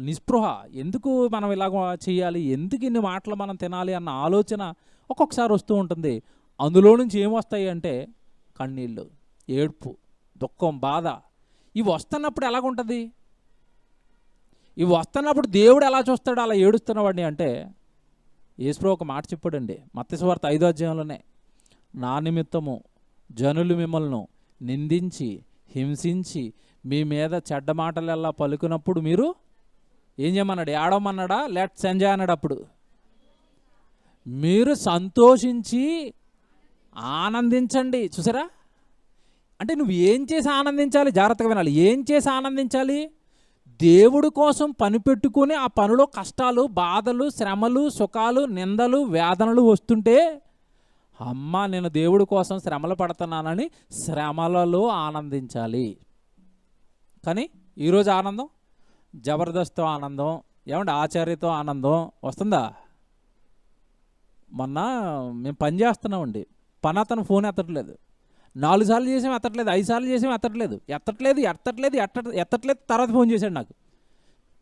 Speaker 1: నిస్పృహ, ఎందుకు మనం ఇలాగ చేయాలి, ఎందుకు ఇన్ని మాటలు మనం తినాలి అన్న ఆలోచన ఒక్కొక్కసారి వస్తూ ఉంటుంది. అందులో నుంచి ఏమొస్తాయి అంటే కన్నీళ్ళు, ఏడ్పు, దుఃఖం, బాధ. ఇవి వస్తున్నప్పుడు ఎలాగుంటుంది? ఇవి వస్తున్నప్పుడు దేవుడు ఎలా చూస్తాడు అలా ఏడుస్తున్నవాడిని అంటే? యేసుప్రభు ఒక మాట చెప్పాడండి మత్తయి సువార్త 5వ అధ్యాయంలోనే, నా నిమిత్తము జనులు మిమ్మల్ని నిందించి హింసించి మీ మీద చెడ్డ మాటలెల్లా పలుకున్నప్పుడు మీరు ఏం చేయమన్నాడు? ఏడవమన్నాడా? లెట్స్ ఎంజాయ్ అన్నాడు. అప్పుడు మీరు సంతోషించి ఆనందించండి. చూసారా? అంటే నువ్వు ఏం చేసి ఆనందించాలి? జాగ్రత్తగా వినాలి. ఏం చేసి ఆనందించాలి? దేవుడి కోసం పని పెట్టుకుని ఆ పనిలో కష్టాలు, బాధలు, శ్రమలు, సుఖాలు, నిందలు, వేదనలు వస్తుంటే, అమ్మ నేను దేవుడి కోసం శ్రమలు పడుతున్నానని శ్రమలలో ఆనందించాలి. కానీ ఈరోజు ఆనందం జబర్దస్త్ ఆనందం, ఏమంటే ఆచార్యతో ఆనందం వస్తుందా? మొన్న మేము పని చేస్తున్నామండి, పని అతను ఫోన్ ఎత్తట్లేదు. 4 సార్లు చేసాం ఎత్తట్లేదు, 5 సార్లు చేసాం ఎత్తట్లేదు. తర్వాత ఫోన్ చేశాడు నాకు.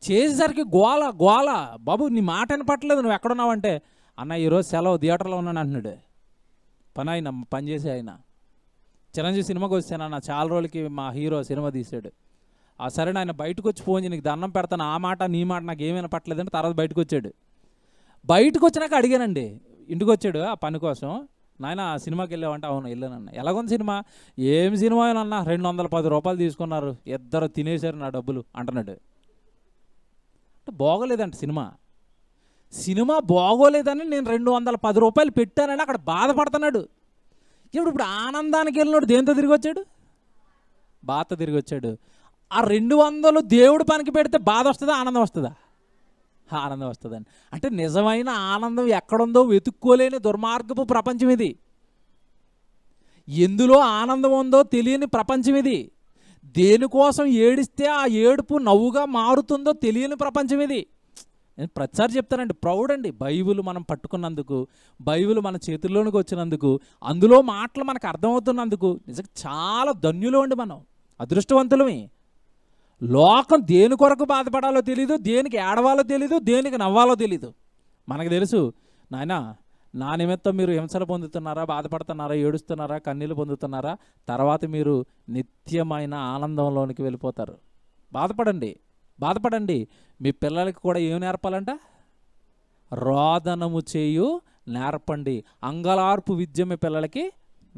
Speaker 1: చేసేసరికి గోల గోల, బాబు నీ మాట వినపట్లేదు, నువ్వు ఎక్కడున్నావంటే, అన్న ఈరోజు సెలవు థియేటర్లో ఉన్నాను అంటున్నాడు. పని చేసే ఆయన చిరంజీవి సినిమాకి వచ్చానన్న, చాలా రోజులకి మా హీరో సినిమా తీసాడు. సరే ఆయన బయటకు వచ్చి ఫోన్ చేసి నీకు దండం పెడతాను, ఆ మాట నీ మాట నాకు ఏమీ వినపట్లేదంటే తర్వాత బయటకు వచ్చాడు. బయటకు వచ్చినాక అడిగానండి, ఇంటికి వచ్చాడు ఆ పని కోసం. నాయన ఆ సినిమాకి వెళ్ళావంటే, అవును వెళ్ళానన్న. ఎలాగుంది సినిమా? ఏం సినిమా అన్న, 210 రూపాయలు తీసుకున్నారు, ఇద్దరు తినేశారు నా డబ్బులు అంటున్నాడు. అంటే బాగోలేదంట సినిమా బాగోలేదని నేను 210 రూపాయలు పెట్టానని అక్కడ బాధపడుతున్నాడు. ఇప్పుడు ఆనందానికి వెళ్ళినాడు దేంతో తిరిగి వచ్చాడు? బాధతో తిరిగి వచ్చాడు. ఆ 200 దేవుడి పనికి పెడితే బాధ వస్తుందా, ఆనందం వస్తుందా? ఆనందం వస్తుందండి. అంటే నిజమైన ఆనందం ఎక్కడుందో వెతుక్కోలేని దుర్మార్గపు ప్రపంచం ఇది. ఎందులో ఆనందం ఉందో తెలియని ప్రపంచం ఇది. దేనికోసం ఏడిస్తే ఆ ఏడుపు నవ్వుగా మారుతుందో తెలియని ప్రపంచం ఇది. నేను ప్రతిసారి చెప్తానండి, ప్రౌడ్ అండి బైబిల్ మనం పట్టుకున్నందుకు, బైబిల్ మన చేతుల్లోనికి వచ్చినందుకు, అందులో మాటలు మనకు అర్థమవుతున్నందుకు నిజంగా చాలా ధన్యులు అండి, మనం అదృష్టవంతులమే. లోకం దేని కొరకు బాధపడాలో తెలీదు, దేనికి ఏడవాలో తెలీదు, దేనికి నవ్వాలో తెలీదు. మనకు తెలుసు, నాయన నా నిమిత్తం మీరు హింసలు పొందుతున్నారా, బాధపడుతున్నారా, ఏడుస్తున్నారా, కన్నీళ్ళు పొందుతున్నారా, తర్వాత మీరు నిత్యమైన ఆనందంలోనికి వెళ్ళిపోతారు. బాధపడండి. మీ పిల్లలకి కూడా ఏం నేర్పాలంట? రోదనము చేయు నేర్పండి, అంగలార్పు విద్య మీ పిల్లలకి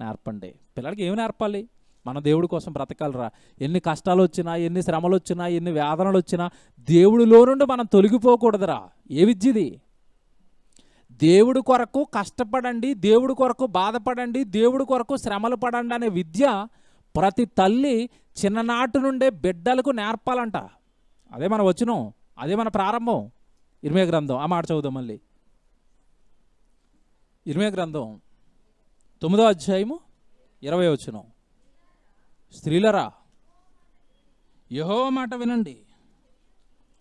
Speaker 1: నేర్పండి. పిల్లలకి ఏమి నేర్పాలి? మన దేవుడి కోసం బ్రతకాలరా. ఎన్ని కష్టాలు వచ్చినా, ఎన్ని శ్రమలు వచ్చినా, ఎన్ని వేదనలు వచ్చినా దేవుడిలో నుండి మనం తొలగిపోకూడదురా. ఏ విద్యది? దేవుడి కొరకు కష్టపడండి, దేవుడి కొరకు బాధపడండి, దేవుడి కొరకు శ్రమలు పడండి అనే విద్య ప్రతి తల్లి చిన్ననాటి నుండే బిడ్డలకు నేర్పాలంట. అదే మన వచనం, అదే మన ప్రారంభం. ఇర్మీయా గ్రంథం, ఆ మాట చదువుదాం మళ్ళీ. ఇర్మీయా గ్రంథం 9వ అధ్యాయము 20వ వచనం. స్త్రీలరా యెహోవా మాట వినండి,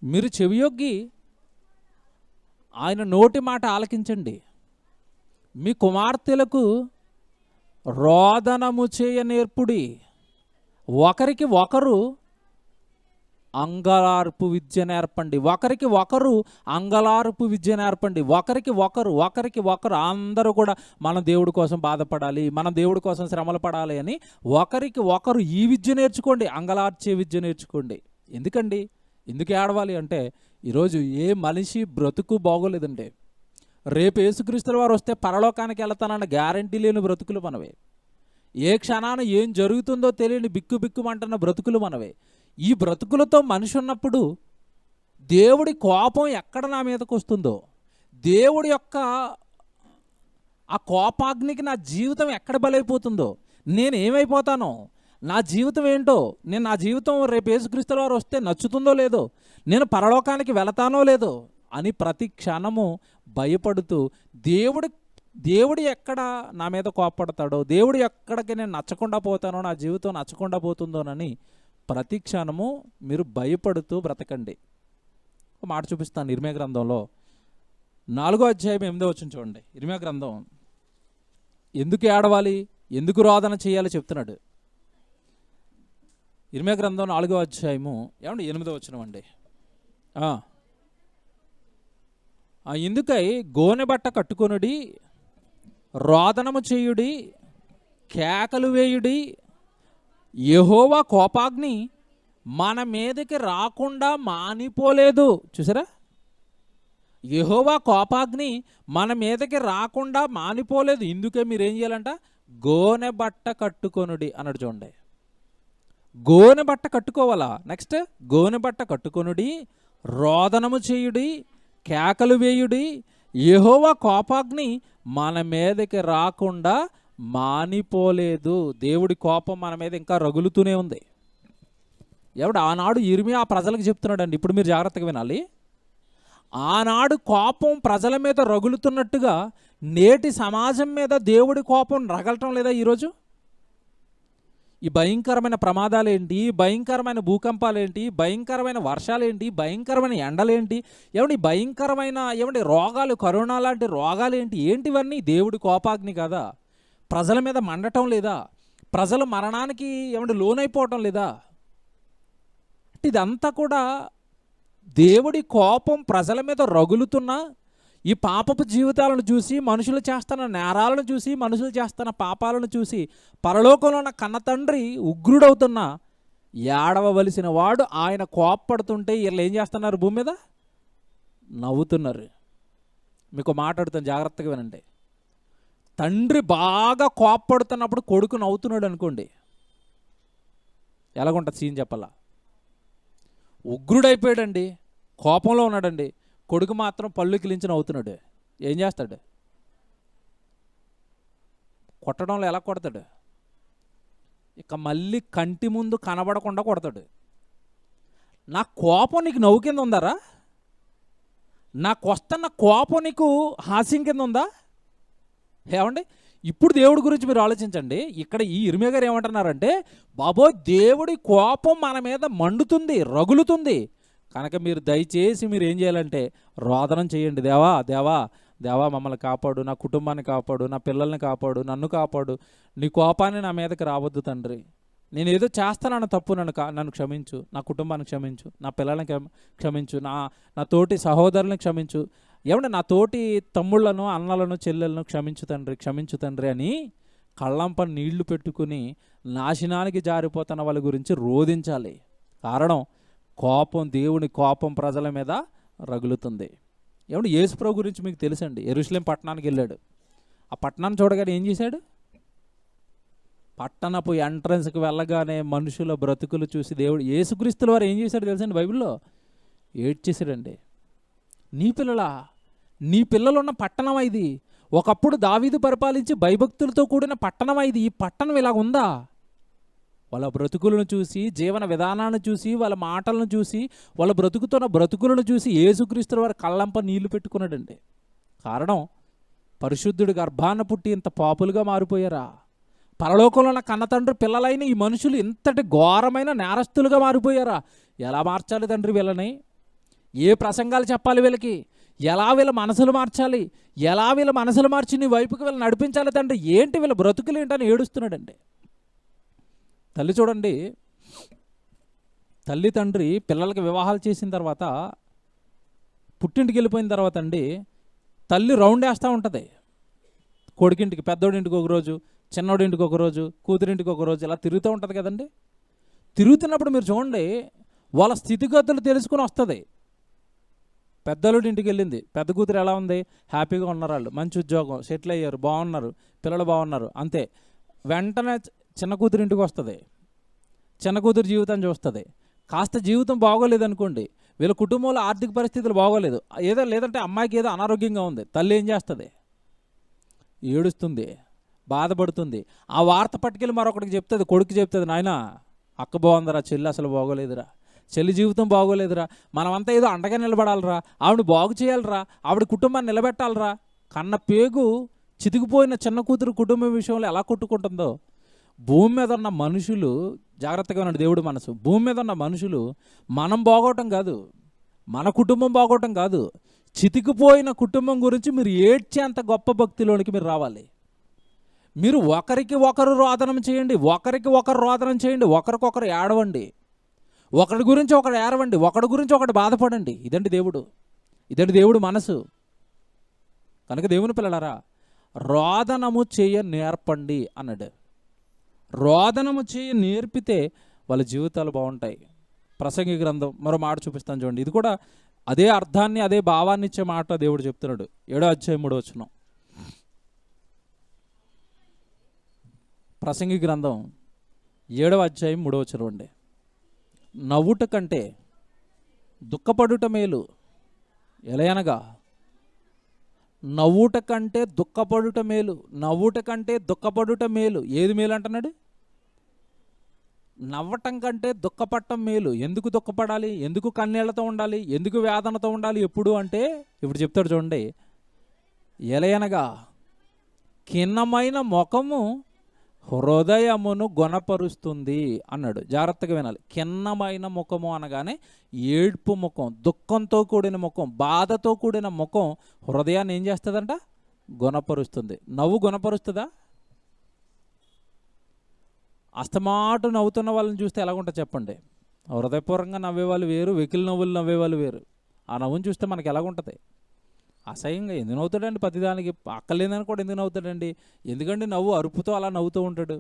Speaker 1: మీరు చెవియొగ్గి ఆయన నోటి మాట ఆలకించండి. మీ కుమార్తెలకు రోదనము చేయ నేర్పుడి, ఒకరికి ఒకరు అంగలార్పు విద్య నేర్పండి. ఒకరికి ఒకరు అంగలార్పు విద్య నేర్పండి. ఒకరికి ఒకరు అందరూ కూడా మనం దేవుడి కోసం బాధపడాలి, మనం దేవుడి కోసం శ్రమలు పడాలి అని ఒకరికి ఒకరు ఈ విద్య నేర్చుకోండి, అంగలార్చే విద్య నేర్చుకోండి. ఎందుకండి? ఎందుకు ఏడవాలి అంటే, ఈరోజు ఏ మనిషి బ్రతుకు బాగోలేదండి. రేపు యేసుక్రీస్తుల వారు వస్తే పరలోకానికి వెళ్తానన్న గ్యారంటీ లేని బ్రతుకులు మనవే. ఏ క్షణాన ఏం జరుగుతుందో తెలియని బిక్కుమంటున్న బ్రతుకులు మనవే. ఈ బ్రతుకులతో మనిషి ఉన్నప్పుడు దేవుడి కోపం ఎక్కడ నా మీదకు వస్తుందో, దేవుడి యొక్క ఆ కోపాగ్నికి నా జీవితం ఎక్కడ బలైపోతుందో, నేను ఏమైపోతానో, నా జీవితం ఏంటో, నా జీవితం రేపు యేసుక్రీస్తుల వారు వస్తే నచ్చుతుందో లేదో, నేను పరలోకానికి వెళతానో లేదో అని ప్రతి క్షణము భయపడుతూ దేవుడు ఎక్కడ నా మీద కోపపడతాడో, దేవుడు ఎక్కడికి నేను నచ్చకుండా పోతానో, నా జీవితం నచ్చకుండా పోతుందోనని ప్రతి క్షణము మీరు భయపడుతూ బ్రతకండి. ఒక మాట చూపిస్తాను. ఇర్మీయా గ్రంథంలో 4వ అధ్యాయం 8వ వచనం చూడండి. ఇర్మీయా గ్రంథం ఎందుకు ఏడవాలి, ఎందుకు రోదన చేయాలో చెప్తున్నాడు. ఇర్మీయా గ్రంథం 4వ అధ్యాయము 8వ వచనం అండి.
Speaker 2: ఇందుకై గోనె బట్ట కట్టుకొనుడి, రోదనము చేయుడి, కేకలు వేయుడి. యెహోవా కోపాగ్ని మన మీదకి రాకుండా మానిపోలేదు. చూసారా, యెహోవా కోపాగ్ని మన మీదకి రాకుండా మానిపోలేదు. ఇందుకే మీరేం చేయాలంట, గోనె బట్ట కట్టుకొనుడి అన్నాడు. చూడండి, గోనె బట్ట కట్టుకోవాలా. నెక్స్ట్, గోనె బట్ట కట్టుకొనుడి, రోదనము చేయుడి, కేకలు వేయుడి. యెహోవా కోపాగ్ని మన మీదకి రాకుండా మానిపోలేదు. దేవుడి కోపం మన మీద ఇంకా రగులుతూనే ఉంది. ఆనాడు ఇర్మియా ఆ ప్రజలకు చెప్తున్నాడండి. ఇప్పుడు మీరు జాగ్రత్తగా వినాలి. ఆనాడు కోపం ప్రజల మీద రగులుతున్నట్టుగా నేటి సమాజం మీద దేవుడి కోపం రగలటం లేదా ఈరోజు? ఈ భయంకరమైన ప్రమాదాలేంటి, భయంకరమైన భూకంపాలేంటి, భయంకరమైన వర్షాలేంటి, భయంకరమైన ఎండలేంటి, భయంకరమైన రోగాలు, కరోనా లాంటి రోగాలేంటి, ఏంటివన్నీ దేవుడి కోపాగ్ని కదా? ప్రజల మీద మండటం లేదా? ప్రజలు మరణానికి లోనైపోవటం లేదా? ఇదంతా కూడా దేవుడి కోపం ప్రజల మీద రగులుతున్న ఈ పాపపు జీవితాలను చూసి, మనుషులు చేస్తున్న నేరాలను చూసి, మనుషులు చేస్తున్న పాపాలను చూసి పరలోకంలో ఉన్న కన్న తండ్రి ఉగ్రుడవుతున్న ఏడవవలసిన వాడు ఆయన కోప్పడుతుంటే వీళ్ళు ఏం చేస్తున్నారు? భూమి మీద నవ్వుతున్నారు. మీకు మాట్లాడుతాను, జాగ్రత్తగా వినండి. తండ్రి బాగా కోప్పడుతున్నప్పుడు కొడుకు నవ్వుతున్నాడు అనుకోండి, ఎలాగుంటుంది సీన్ చెప్పాలా? ఉగ్రుడైపోయాడండి, కోపంలో ఉన్నాడండి, కొడుకు మాత్రం పళ్ళు కిలించి నవ్వుతున్నాడు. ఏం చేస్తాడు? కొట్టడంలో ఎలా కొడతాడు? ఇక మళ్ళీ కంటి ముందు కనబడకుండా కొడతాడు. నా కోపం నీకు నవ్వు కింద ఉందారా? నాకు వస్తున్న కోపం నీకు హాస్యం కింద ఉందా? ఇప్పుడు దేవుడి గురించి మీరు ఆలోచించండి. ఇక్కడ ఈ ఇర్మియా గారు ఏమంటున్నారంటే, బాబోయ్ దేవుడి కోపం మన మీద మండుతుంది, రగులుతుంది కనుక మీరు దయచేసి మీరు ఏం చేయాలంటే రోదనం చేయండి. దేవా దేవా దేవా మమ్మల్ని కాపాడు, నా కుటుంబాన్ని కాపాడు, నా పిల్లల్ని కాపాడు, నన్ను కాపాడు, నీ కోపాన్ని నా మీదకి రావద్దు తండ్రి. నేను ఏదో చేస్తానన్న తప్పు నన్ను క్షమించు, నా కుటుంబాన్ని క్షమించు, నా పిల్లల్ని క్షమించు, నా తోటి సహోదరులను క్షమించు, నా తోటి తమ్ముళ్లను, అన్నలను, చెల్లెలను క్షమించు తండ్రి అని కళ్ళంప నీళ్లు పెట్టుకుని నాశనానికి జారిపోతున్న వాళ్ళ గురించి రోధించాలి. కారణం కోపం, దేవుని కోపం ప్రజల మీద రగులుతుంది. యేసుప్రభు గురించి మీకు తెలుసండి. యెరూషలేం పట్టణానికి వెళ్ళాడు. ఆ పట్టణాన్ని చూడగానే ఏం చేశాడు? పట్టణపు ఎంట్రన్స్కి వెళ్ళగానే మనుషుల బ్రతుకులు చూసి దేవుడు యేసుక్రీస్తుల వారు ఏం చేశాడు తెలుసండి? బైబిల్లో ఏడ్చేశాడండి. నీ పిల్లలున్న పట్టణమా ఇది? ఒకప్పుడు దావీదు పరిపాలించి భయభక్తులతో కూడిన పట్టణమా ఇది? ఈ పట్టణం ఇలాగ ఉందా? వాళ్ళ బ్రతుకులను చూసి, జీవన విధానాన్ని చూసి, వాళ్ళ మాటలను చూసి, వాళ్ళ బ్రతుకుతున్న బ్రతుకులను చూసి యేసుక్రీస్తు వారు కళ్ళంప నీళ్లు పెట్టుకున్నాడండి. కారణం పరిశుద్ధుడి గర్భాన పుట్టి ఇంత పాపులుగా మారిపోయారా? పరలోకంలో ఉన్న కన్న తండ్రి పిల్లలైన ఈ మనుషులు ఇంతటి ఘోరమైన నేరస్తులుగా మారిపోయారా? ఎలా మార్చాలి తండ్రి వీళ్ళని? ఏ ప్రసంగాలు చెప్పాలి వీళ్ళకి? ఎలా వీళ్ళ మనసులు మార్చాలి? ఎలా వీళ్ళ మనసులు మార్చి నీ వైపుకి వీళ్ళని నడిపించాలి తండ్రి? ఏంటి వీళ్ళ బ్రతుకులు ఏంటని ఏడుస్తున్నాడండి. తల్లి చూడండి, తల్లి తండ్రి పిల్లలకి వివాహాలు చేసిన తర్వాత, పుట్టింటికి వెళ్ళిపోయిన తర్వాత అండి, తల్లి రౌండ్ వేస్తూ ఉంటుంది. కొడుకింటికి, పెద్దోడింటికి ఒకరోజు, చిన్నోడింటికి ఒకరోజు, కూతురింటికి ఒకరోజు, ఇలా తిరుగుతూ ఉంటుంది కదండి. తిరుగుతున్నప్పుడు మీరు చూడండి, వాళ్ళ స్థితిగతులు తెలుసుకుని వస్తుంది. పెద్దోడి ఇంటికి వెళ్ళింది, పెద్ద కూతురు ఎలా ఉంది? హ్యాపీగా ఉన్నారు, వాళ్ళు మంచి ఉద్యోగం, సెటిల్ అయ్యారు, బాగున్నారు, పిల్లలు బాగున్నారు, అంతే. వెంటనే చిన్న కూతురు ఇంటికి వస్తుంది, చిన్న కూతురు జీవితం చూస్తుంది. కాస్త జీవితం బాగోలేదనుకోండి, వీళ్ళ కుటుంబంలో ఆర్థిక పరిస్థితులు బాగోలేదు, లేదంటే అమ్మాయికి ఏదో అనారోగ్యంగా ఉంది, తల్లి ఏం చేస్తుంది? ఏడుస్తుంది, బాధపడుతుంది. ఆ వార్త పట్టుకెళ్ళి మరొకటికి చెప్తుంది, కొడుకు చెప్తుంది, నాయన అక్క బాగుందిరా, చెల్లి అసలు బాగోలేదురా, చెల్లి జీవితం బాగోలేదురా, మనమంతా ఏదో అండగా నిలబడాలరా, ఆవిడ బాగు చేయాలరా, ఆవిడ కుటుంబాన్ని నిలబెట్టాలరా. కన్న పేగు చితికిపోయిన చిన్న కూతురు కుటుంబం విషయంలో ఎలా కొట్టుకుంటుందో, భూమి మీద ఉన్న మనుషులు, జాగ్రత్తగా ఉన్నాడు దేవుడు మనసు, భూమి మీద ఉన్న మనుషులు మనం బాగోవటం కాదు, మన కుటుంబం బాగోవటం కాదు, చితికిపోయిన కుటుంబం గురించి మీరు ఏడ్చేంత గొప్ప భక్తిలోనికి మీరు రావాలి. మీరు ఒకరికి ఒకరు రోదనం చేయండి, ఒకరికి ఒకరు రోదనం చేయండి, ఒకరికొకరు ఏడవండి, ఒకడి గురించి ఒకడు ఏరవండి, ఒకడి గురించి ఒకడు బాధపడండి. ఇదండి దేవుడు, ఇదండి దేవుడు మనసు. కనుక దేవుని పిల్లలారా, రోదనము చేయ నేర్పండి అన్నాడు. రోదనము చేయ నేర్పితే వాళ్ళ జీవితాలు బాగుంటాయి. ప్రసంగి గ్రంథం మరో మాట చూపిస్తాను చూడండి. ఇది కూడా అదే అర్థాన్ని అదే భావాన్ని ఇచ్చే మాట దేవుడు చెప్తున్నాడు. 7వ అధ్యాయం 3వ వచనం. ప్రసంగి గ్రంథం 7వ అధ్యాయం 3వ వచనం అండి. నవ్వుట కంటే దుఃఖపడుట మేలు. ఎలయనగా నవ్వుట కంటే దుఃఖపడుట మేలు. నవ్వుట కంటే దుఃఖపడుట మేలు. ఏది మేలు అంటున్నాడు? నవ్వటం కంటే దుఃఖపడటం మేలు. ఎందుకు దుఃఖపడాలి? ఎందుకు కన్నీళ్లతో ఉండాలి? ఎందుకు వేదనతో ఉండాలి ఎప్పుడు అంటే ఇప్పుడు చెప్తాడు చూడండి. ఎలయనగా ఖిన్నమైన ముఖము హృదయమును గుణపరుస్తుంది అన్నాడు. జాగ్రత్తగా వినాలి. ఖిన్నమైన ముఖము అనగానే ఏడ్పు ముఖం, దుఃఖంతో కూడిన ముఖం, బాధతో కూడిన ముఖం హృదయాన్ని ఏం చేస్తుందంట? గుణపరుస్తుంది. నవ్వు గుణపరుస్తుందా? అస్తమాటు నవ్వుతున్న వాళ్ళని చూస్తే ఎలాగుంటుంది చెప్పండి? హృదయపూర్వకంగా నవ్వేవాళ్ళు వేరు, వెకిలి నవ్వులు నవ్వేవాళ్ళు వేరు. ఆ నవ్వుని చూస్తే మనకి ఎలాగుంటుంది? అసహ్యంగా. ఎందుకు నవ్వుతాడండి? ప్రతిదానికి అక్కర్లేదని కూడా ఎందుకు నవ్వుతాడండి? ఎందుకంటే నవ్వు అరుపుతో అలా నవ్వుతూ ఉంటాడు.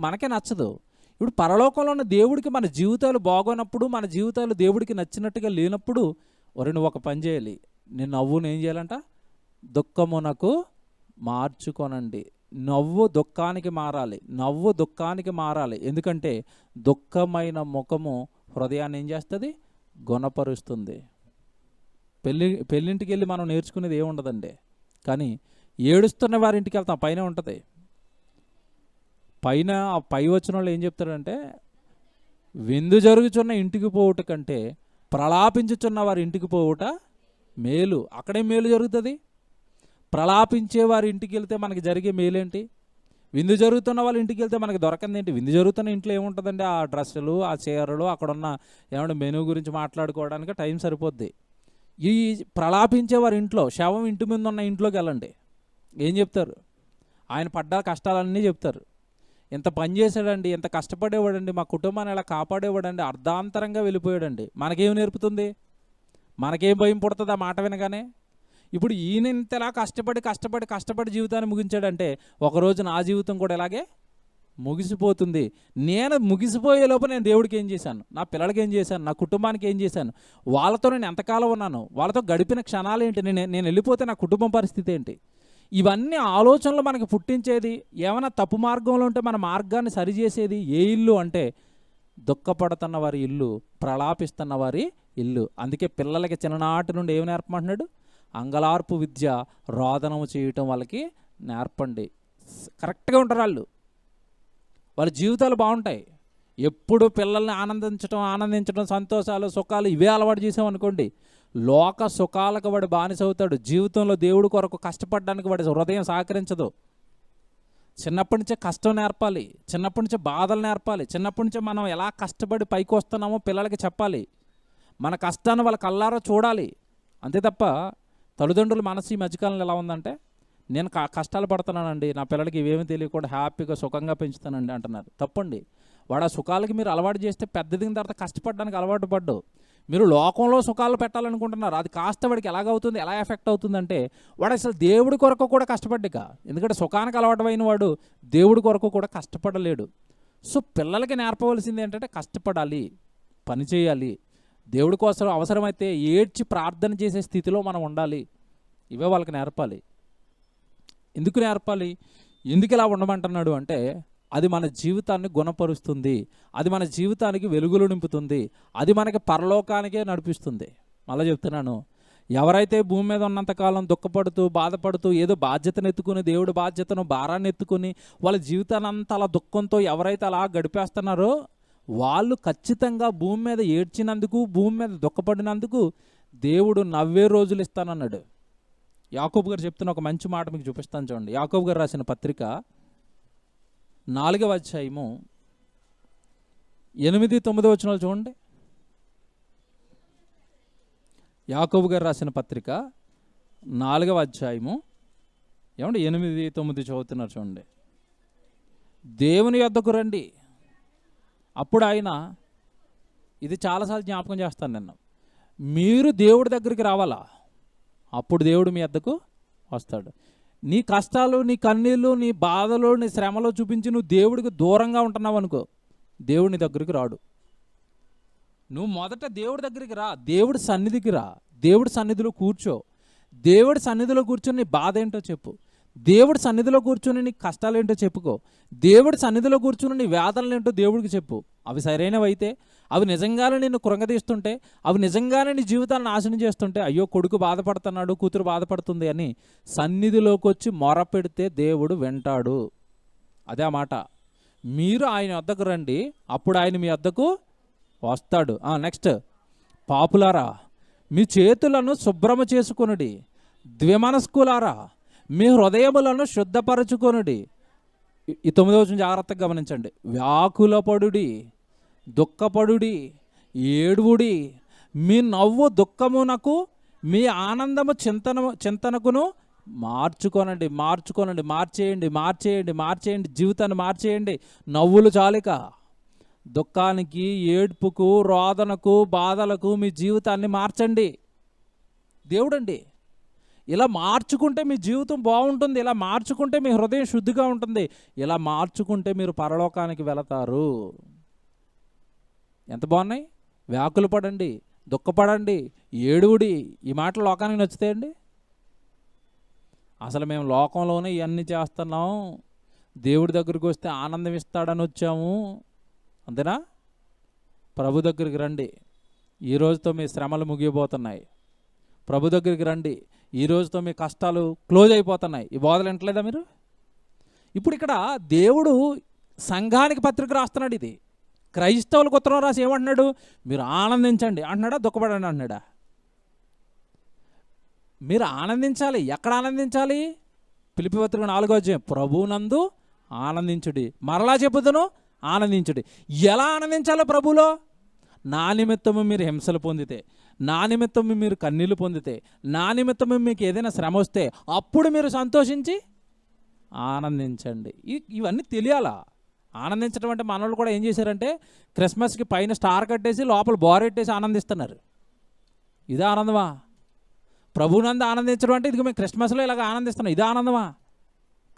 Speaker 2: మనకే నచ్చదు. ఇప్పుడు పరలోకంలో ఉన్న దేవుడికి మన జీవితాలు బాగోనప్పుడు, మన జీవితాలు దేవుడికి నచ్చినట్టుగా లేనప్పుడు, నువ్వు ఒక పని చేయాలి. నేను నవ్వును ఏం చేయాలంట? దుఃఖమునకు మార్చుకోనండి. నవ్వు దుఃఖానికి మారాలి. నవ్వు దుఃఖానికి మారాలి. ఎందుకంటే దుఃఖమైన ముఖము హృదయాన్ని ఏం చేస్తుంది? గుణపరుస్తుంది. పెళ్ళింటికి వెళ్ళి మనం నేర్చుకునేది ఏముండదండి. కానీ ఏడుస్తున్న వారింటికి వెళ్తాం, పైన ఉంటుంది. పైన ఆ పై వచ్చిన వాళ్ళు ఏం చెప్తారంటే, విందు జరుగుచున్న ఇంటికి పోవుట కంటే ప్రలాపించుచున్న వారి ఇంటికి పోవుట మేలు. అక్కడే మేలు జరుగుతుంది. ప్రలాపించే వారి ఇంటికి వెళ్తే మనకి జరిగే మేలేంటి? విందు జరుగుతున్న వాళ్ళ ఇంటికి వెళ్తే మనకి దొరకంది ఏంటి? విందు జరుగుతున్న ఇంట్లో ఏముంటుందండి? ఆ డ్రెస్సులు, ఆ చీరలు, అక్కడున్న ఏమన్నా మెనూ గురించి మాట్లాడుకోవడానికి టైం సరిపోద్ది. ఈ ప్రలాపించే వారి ఇంట్లో, శవం ఇంటి మీద ఉన్న ఇంట్లోకి వెళ్ళండి. ఏం చెప్తారు? ఆయన పడ్డ కష్టాలన్నీ చెప్తారు. ఎంత పని చేశాడండి, ఎంత కష్టపడేవాడండి, మా కుటుంబాన్ని ఎలా కాపాడేవాడండి, అర్ధాంతరంగా వెళ్ళిపోయాడండి. మనకేం నేర్పుతుంది? మనకేం భయం పుడుతుంది ఆ మాట వినగానే? ఇప్పుడు ఈయన ఇంతలా కష్టపడి జీవితాన్ని ముగించాడంటే ఒకరోజు నా జీవితం కూడా ఇలాగే ముగిసిపోతుంది. నేను ముగిసిపోయే లోపు నేను దేవుడికి ఏం చేశాను? నా పిల్లలకి ఏం చేశాను? నా కుటుంబానికి ఏం చేశాను? వాళ్ళతో నేను ఎంతకాలం ఉన్నాను? వాళ్ళతో గడిపిన క్షణాలు ఏంటి? నేను వెళ్ళిపోతే నా కుటుంబం పరిస్థితి ఏంటి? ఇవన్నీ ఆలోచనలు మనకి పుట్టించేది. ఏమైనా తప్పు మార్గంలో ఉంటే మన మార్గాన్ని సరిచేసేది ఏ ఇల్లు అంటే దుఃఖపడుతున్న వారి ఇల్లు, ప్రలాపిస్తున్న వారి ఇల్లు. అందుకే పిల్లలకి చిన్ననాటి నుండి ఏమి నేర్పమంటున్నాడు? అంగలార్పు విద్య, రోదనము చేయటం వాళ్ళకి నేర్పండి. కరెక్ట్గా ఉంటారు వాళ్ళు. వాళ్ళ జీవితాలు బాగుంటాయి. ఎప్పుడు పిల్లల్ని ఆనందించడం, సంతోషాలు, సుఖాలు ఇవే అలవాటు చేసామనుకోండి, లోక సుఖాలకు వాడు బానిస అవుతాడు. జీవితంలో దేవుడి కొరకు కష్టపడడానికి వాడి హృదయం సహకరించదు. చిన్నప్పటి నుంచే కష్టం నేర్పాలి, చిన్నప్పటి నుంచే బాధలు నేర్పాలి, చిన్నప్పటి నుంచే మనం ఎలా కష్టపడి పైకి వస్తున్నామో పిల్లలకి చెప్పాలి. మన కష్టాన్ని వాళ్ళ కళ్ళారా చూడాలి. అంతే తప్ప తల్లిదండ్రుల మనసు ఈ మధ్యకాలంలో ఎలా ఉందంటే, నేను కష్టాలు పడుతున్నానండి, నా పిల్లలకి ఇవేమీ తెలియకుండా హ్యాపీగా సుఖంగా పెంచుతానండి అంటున్నారు. తప్పండి. వాడు ఆ సుఖాలకి మీరు అలవాటు చేస్తే పెద్దదిన తర్వాత కష్టపడడానికి అలవాటు పడ్డు. మీరు లోకంలో సుఖాలు పెట్టాలనుకుంటున్నారు. అది కాస్త వాడికి ఎలాగవుతుంది, ఎలా ఎఫెక్ట్ అవుతుందంటే వాడు అసలు దేవుడి కొరకు కూడా కష్టపడ్డాక, ఎందుకంటే సుఖానికి అలవాటు అయిన వాడు దేవుడి కొరకు కూడా కష్టపడలేడు. సో పిల్లలకి నేర్పవలసింది ఏంటంటే కష్టపడాలి, పని చేయాలి, దేవుడి కోసం అవసరమైతే ఏడ్చి ప్రార్థన చేసే స్థితిలో మనం ఉండాలి. ఇవే వాళ్ళకి నేర్పాలి. ఎందుకు నేర్పాలి? ఎందుకు ఇలా ఉండమంటున్నాడు అంటే అది మన జీవితాన్ని గుణపరుస్తుంది, అది మన జీవితానికి వెలుగులు నింపుతుంది, అది మనకి పరలోకానికే నడిపిస్తుంది. మళ్ళీ చెప్తున్నాను, ఎవరైతే భూమి మీద ఉన్నంతకాలం దుఃఖపడుతూ బాధపడుతూ ఏదో బాధ్యతను ఎత్తుకుని, దేవుడి బాధ్యతను భారాన్ని ఎత్తుకుని వాళ్ళ జీవితాన్ని అంతా అలా దుఃఖంతో ఎవరైతే అలా గడిపేస్తున్నారో వాళ్ళు ఖచ్చితంగా భూమి మీద ఏడ్చినందుకు, భూమి మీద దుఃఖపడినందుకు దేవుడు నవ్వే రోజులు ఇస్తానన్నాడు. యాకోబు గారు చెప్తున్న ఒక మంచి మాట మీకు చూపిస్తాను చూడండి. యాకోబు గారు రాసిన పత్రిక 4వ అధ్యాయము 8-9 వచనాలు చూడండి. యాకోబు గారు రాసిన పత్రిక 4వ అధ్యాయము 8-9 చదువుతున్నారు చూడండి. దేవుని యొద్దకు రండి, అప్పుడు ఆయన ఇది చాలాసార్లు జ్ఞాపకం చేస్తాను నిన్న. మీరు దేవుడి దగ్గరికి రావాలా, అప్పుడు దేవుడు మీ వద్దకు వస్తాడు. నీ కష్టాలు, నీ కన్నీళ్ళు, నీ బాధలు, నీ శ్రమలో చూపించి నువ్వు దేవుడికి దూరంగా ఉంటున్నావు అనుకో, దేవుడి నీ దగ్గరికి రాడు. నువ్వు మొదట దేవుడి దగ్గరికి రా, దేవుడి సన్నిధికి రా, దేవుడి సన్నిధిలో కూర్చో. దేవుడి సన్నిధిలో కూర్చొని నీ బాధ ఏంటో చెప్పు, దేవుడి సన్నిధిలో కూర్చొని నీ కష్టాలు ఏంటో చెప్పుకో, దేవుడి సన్నిధిలో కూర్చొని నీ వేదనలు ఏంటో దేవుడికి చెప్పు. అవి సరైనవి అయితే, అవి నిజంగానే నిన్ను కృంగదీస్తుంటే, అవి నిజంగానే నీ జీవితాన్ని నాశనం చేస్తుంటే, అయ్యో కొడుకు బాధపడుతున్నాడు, కూతురు బాధపడుతుంది అని సన్నిధిలోకి వచ్చి మొర పెడితే దేవుడు వింటాడు. అదే ఆ మాట. మీరు ఆయన వద్దకు రండి, అప్పుడు ఆయన మీ వద్దకు వస్తాడు. నెక్స్ట్, పాపులారా మీ చేతులను శుభ్రము చేసుకొనుడి, ద్విమనస్కులారా మీ హృదయములను శుద్ధపరచుకొనుడి. ఈ 9వ వచనం జాగ్రత్తగా గమనించండి. వ్యాకులపడుడి, దుఃఖపడుడి, ఏడువుడి, మీ నవ్వు దుఃఖమునకు, మీ ఆనందము చింతనకును మార్చుకోనండి. మార్చేయండి, జీవితాన్ని మార్చేయండి. నవ్వులు చాలిక, దుఃఖానికి, ఏడ్పుకు, రోదనకు, బాధలకు మీ జీవితాన్ని మార్చండి. దేవుడండి, ఇలా మార్చుకుంటే మీ జీవితం బాగుంటుంది, ఇలా మార్చుకుంటే మీ హృదయం శుద్ధిగా ఉంటుంది, ఇలా మార్చుకుంటే మీరు పరలోకానికి వెళతారు. ఎంత బాగున్నాయి. వ్యాకులు పడండి, దుఃఖపడండి, ఏడువుడి. ఈ మాటలు లోకానికి నచ్చుతాయండి? అసలు మేము లోకంలోనే ఇవన్నీ చేస్తున్నాం, దేవుడి దగ్గరికి వస్తే ఆనందం ఇస్తాడని వచ్చాము, అంతేనా? ప్రభు దగ్గరికి రండి, ఈ రోజుతో మీ శ్రమలు ముగియబోతున్నాయి. ప్రభు దగ్గరికి రండి, ఈ రోజుతో మీ కష్టాలు క్లోజ్ అయిపోతున్నాయి. ఈ బోధలు వింటలేదా మీరు? ఇప్పుడు ఇక్కడ దేవుడు సంఘానికి పత్రిక రాస్తున్నాడు. ఇది క్రైస్తవులకు ఉత్తరం రాసి ఏమంటున్నాడు? మీరు ఆనందించండి అంటున్నాడా, దుఃఖపడండి అంటున్నాడా? మీరు ఆనందించాలి. ఎక్కడ ఆనందించాలి? ఫిలిప్పీ పత్రిక 4వ అధ్యాయం, ప్రభువునందు ఆనందించుడి. మరలా చెప్పుదును, ఆనందించుడి. ఎలా ఆనందించాలో ప్రభులో? నా నిమిత్తము మీరు హింసలు పొందితే, నా నిమిత్తము మీరు కన్నీళ్లు పొందితే, నా నిమిత్తము మీకు ఏదైనా శ్రమ వస్తే అప్పుడు మీరు సంతోషించి ఆనందించండి. ఇవన్నీ తెలియాలా? ఆనందించడం అంటే మనోళ్ళు కూడా ఏం చేశారంటే క్రిస్మస్కి పైన స్టార్ కట్టేసి లోపల బోరెట్టేసి ఆనందిస్తున్నారు. ఇదే ఆనందమా? ప్రభునందు ఆనందించడం అంటే ఇదిగో మేము క్రిస్మస్లో ఇలాగ ఆనందిస్తున్నాం, ఇదే ఆనందమా?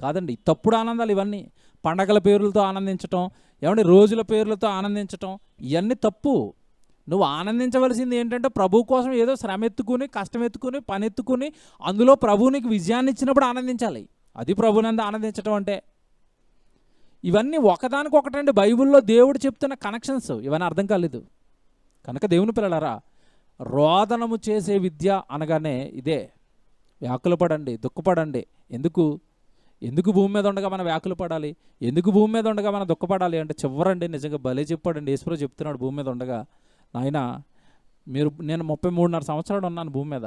Speaker 2: కాదండి, తప్పుడు ఆనందాలు ఇవన్నీ. పండగల పేర్లతో ఆనందించటం, ఏమంటే రోజుల పేర్లతో ఆనందించటం, ఇవన్నీ తప్పు. నువ్వు ఆనందించవలసింది ఏంటంటే ప్రభు కోసం ఏదో శ్రమ ఎత్తుకుని, కష్టం ఎత్తుకుని, పని ఎత్తుకుని, అందులో ప్రభువు నీకు విజయాన్ని ఇచ్చినప్పుడు ఆనందించాలి. అది ప్రభునందు ఆనందించడం అంటే. ఇవన్నీ ఒకదానికొకటండి. బైబిల్లో దేవుడు చెప్తున్న కనెక్షన్స్ ఇవన్నీ అర్థం కాలేదు. కనుక దేవుని పిల్లలారా, రోదనము చేసే విద్య అనగానే ఇదే. వ్యాకులు పడండి, దుఃఖపడండి. ఎందుకు భూమి మీద ఉండగా మనం వ్యాకులు పడాలి? ఎందుకు భూమి మీద ఉండగా మనం దుఃఖపడాలి అంటే చివరండి నిజంగా భలే చెప్పాడండి. యేసుప్రభు చెప్తున్నాడు భూమి మీద ఉండగా, నాయన నేను 33.5 సంవత్సరాలు ఉన్నాను భూమి మీద.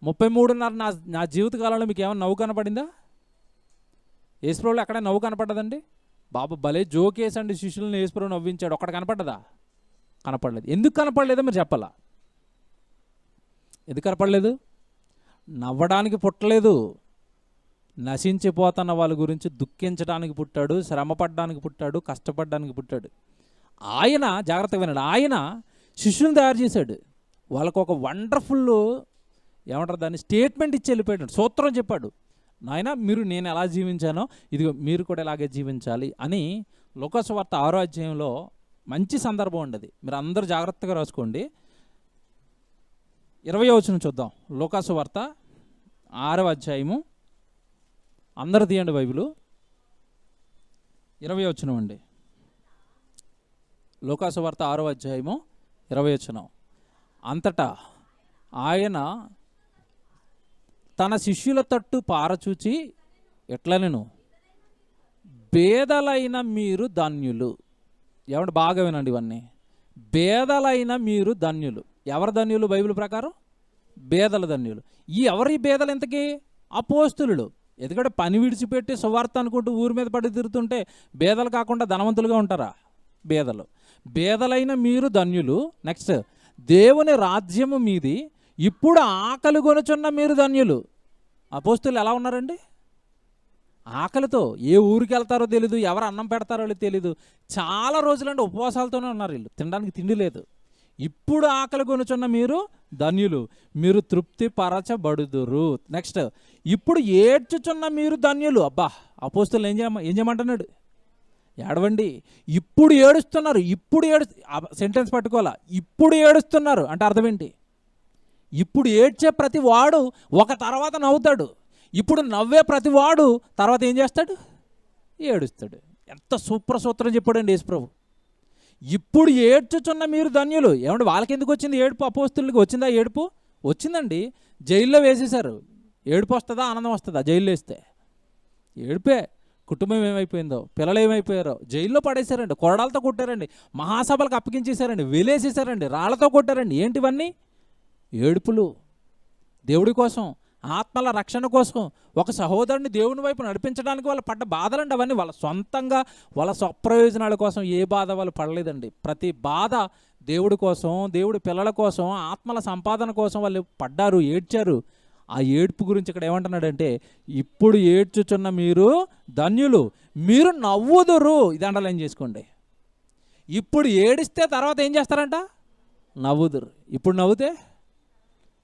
Speaker 2: 33.5 నా జీవితకాలంలో మీకు ఏమైనా నవ్వు కనపడిందా? యేసుప్రభులో ఎక్కడ నవ్వు కనపడ్డదండి? బాబు భలే జోకేసండి, శిష్యులను యేసుప్రభు నవ్వించాడు. ఒక్కడ కనపడ్డదా? కనపడలేదు. ఎందుకు కనపడలేదో మీరు చెప్పాలా? ఎందుకు కనపడలేదు? నవ్వడానికి పుట్టలేదు, నశించిపోతున్న వాళ్ళ గురించి దుఃఖించడానికి పుట్టాడు, శ్రమపడడానికి పుట్టాడు, కష్టపడడానికి పుట్టాడు. ఆయన, జాగ్రత్తగా విన్నాడు, ఆయన శిష్యులను తయారు చేశాడు. వాళ్ళకు ఒక వండర్ఫుల్ ఏమంటారు దాన్ని స్టేట్మెంట్ ఇచ్చి వెళ్ళిపోయాడు. సూత్రం చెప్పాడు. నాయన నేను ఎలా జీవించానో ఇదిగో మీరు కూడా ఇలాగే జీవించాలి అని. లూకాసు వార్త 6వ అధ్యాయంలో మంచి సందర్భం ఉండదు, మీరు అందరూ జాగ్రత్తగా రాసుకోండి. 20వ వచనం చూద్దాం. లూకాసు వార్త 6వ అధ్యాయము, అందరు తీయండి బైబిలు. 20వ వచనం అండి. లూకాసు వార్త 6వ అధ్యాయము 20వ వచనం. అంతటా ఆయన తన శిష్యుల తట్టు పారచూచి ఎట్లనెను, బేదలైన మీరు ధన్యులు. ఏమంటే బాగా వినండి ఇవన్నీ. బేదలైన మీరు ధన్యులు. ఎవరు ధన్యులు బైబిల్ ప్రకారం? బేదల ధన్యులు. ఎవరు ఈ బేదలు? ఇంతకీ అపోస్తులు. ఎందుకంటే పని విడిచిపెట్టి సువార్త అనుకుంటూ ఊరి మీద పడి తిరుగుతుంటే బేదలు కాకుండా ధనవంతులుగా ఉంటారా? బేదలు. బేదలైన మీరు ధన్యులు. నెక్స్ట్, దేవుని రాజ్యము మీది, ఇప్పుడు ఆకలి కొనుచున్న మీరు ధన్యులు. అపోస్తులు ఎలా ఉన్నారండి? ఆకలితో. ఏ ఊరికి వెళ్తారో తెలీదు, ఎవరు అన్నం పెడతారో తెలీదు. చాలా రోజులంటే ఉపవాసాలతోనే ఉన్నారు వీళ్ళు, తినడానికి తిండి లేదు. ఇప్పుడు ఆకలి కొనుచున్న మీరు ధన్యులు, మీరు తృప్తి పరచబడుదురు. నెక్స్ట్, ఇప్పుడు ఏడ్చుచున్న మీరు ధన్యులు. అబ్బా, అపోస్తలులు ఏం చేయమంటున్నాడు? ఏడవండి. ఇప్పుడు ఏడుస్తున్నారు, సెంటెన్స్ పట్టుకోవాలా. ఇప్పుడు ఏడుస్తున్నారు అంటే అర్థం ఏంటి? ఇప్పుడు ఏడ్చే ప్రతి వాడు ఒక తర్వాత నవ్వుతాడు. ఇప్పుడు నవ్వే ప్రతి వాడు తర్వాత ఏం చేస్తాడు? ఏడుస్తాడు. ఎంత సూత్రం చెప్పాడండి యేసుప్రభు. ఇప్పుడు ఏడ్చుచున్న మీరు ధన్యులు. ఏమంటే వాళ్ళకి ఎందుకు వచ్చింది ఏడుపు? అపోస్తలులకు వచ్చిందా ఏడుపు? వచ్చిందండి. జైల్లో వేసేశారు. ఏడుపు వస్తుందా, ఆనందం వస్తుందా? జైల్లో వేస్తే ఏడుపే. కుటుంబం ఏమైపోయిందో, పిల్లలు ఏమైపోయారో, జైల్లో పడేశారండి, కొరడాలతో కొట్టారండి, మహాసభలకు అప్పగించేశారండి, వెలేసేశారండి, రాళ్లతో కొట్టారండి. ఏంటివన్నీ? ఏడుపులు. దేవుడి కోసం, ఆత్మల రక్షణ కోసం, ఒక సహోదరుని దేవుని వైపు నడిపించడానికి వాళ్ళు పడ్డ బాధలండి అవన్నీ. వాళ్ళ సొంతంగా వాళ్ళ స్వప్రయోజనాల కోసం ఏ బాధ వాళ్ళు పడలేదండి. ప్రతి బాధ దేవుడి కోసం, దేవుడి పిల్లల కోసం, ఆత్మల సంపాదన కోసం వాళ్ళు పడ్డారు, ఏడ్చారు. ఆ ఏడుపు గురించి ఇక్కడ ఏమంటున్నాడంటే, ఇప్పుడు ఏడ్చుచున్న మీరు ధన్యులు, మీరు నవ్వుదురు. ఇది అండర్లైన్ చేసుకోండి. ఇప్పుడు ఏడిస్తే తర్వాత ఏం చేస్తారంట? నవ్వుదురు. ఇప్పుడు నవ్వుతే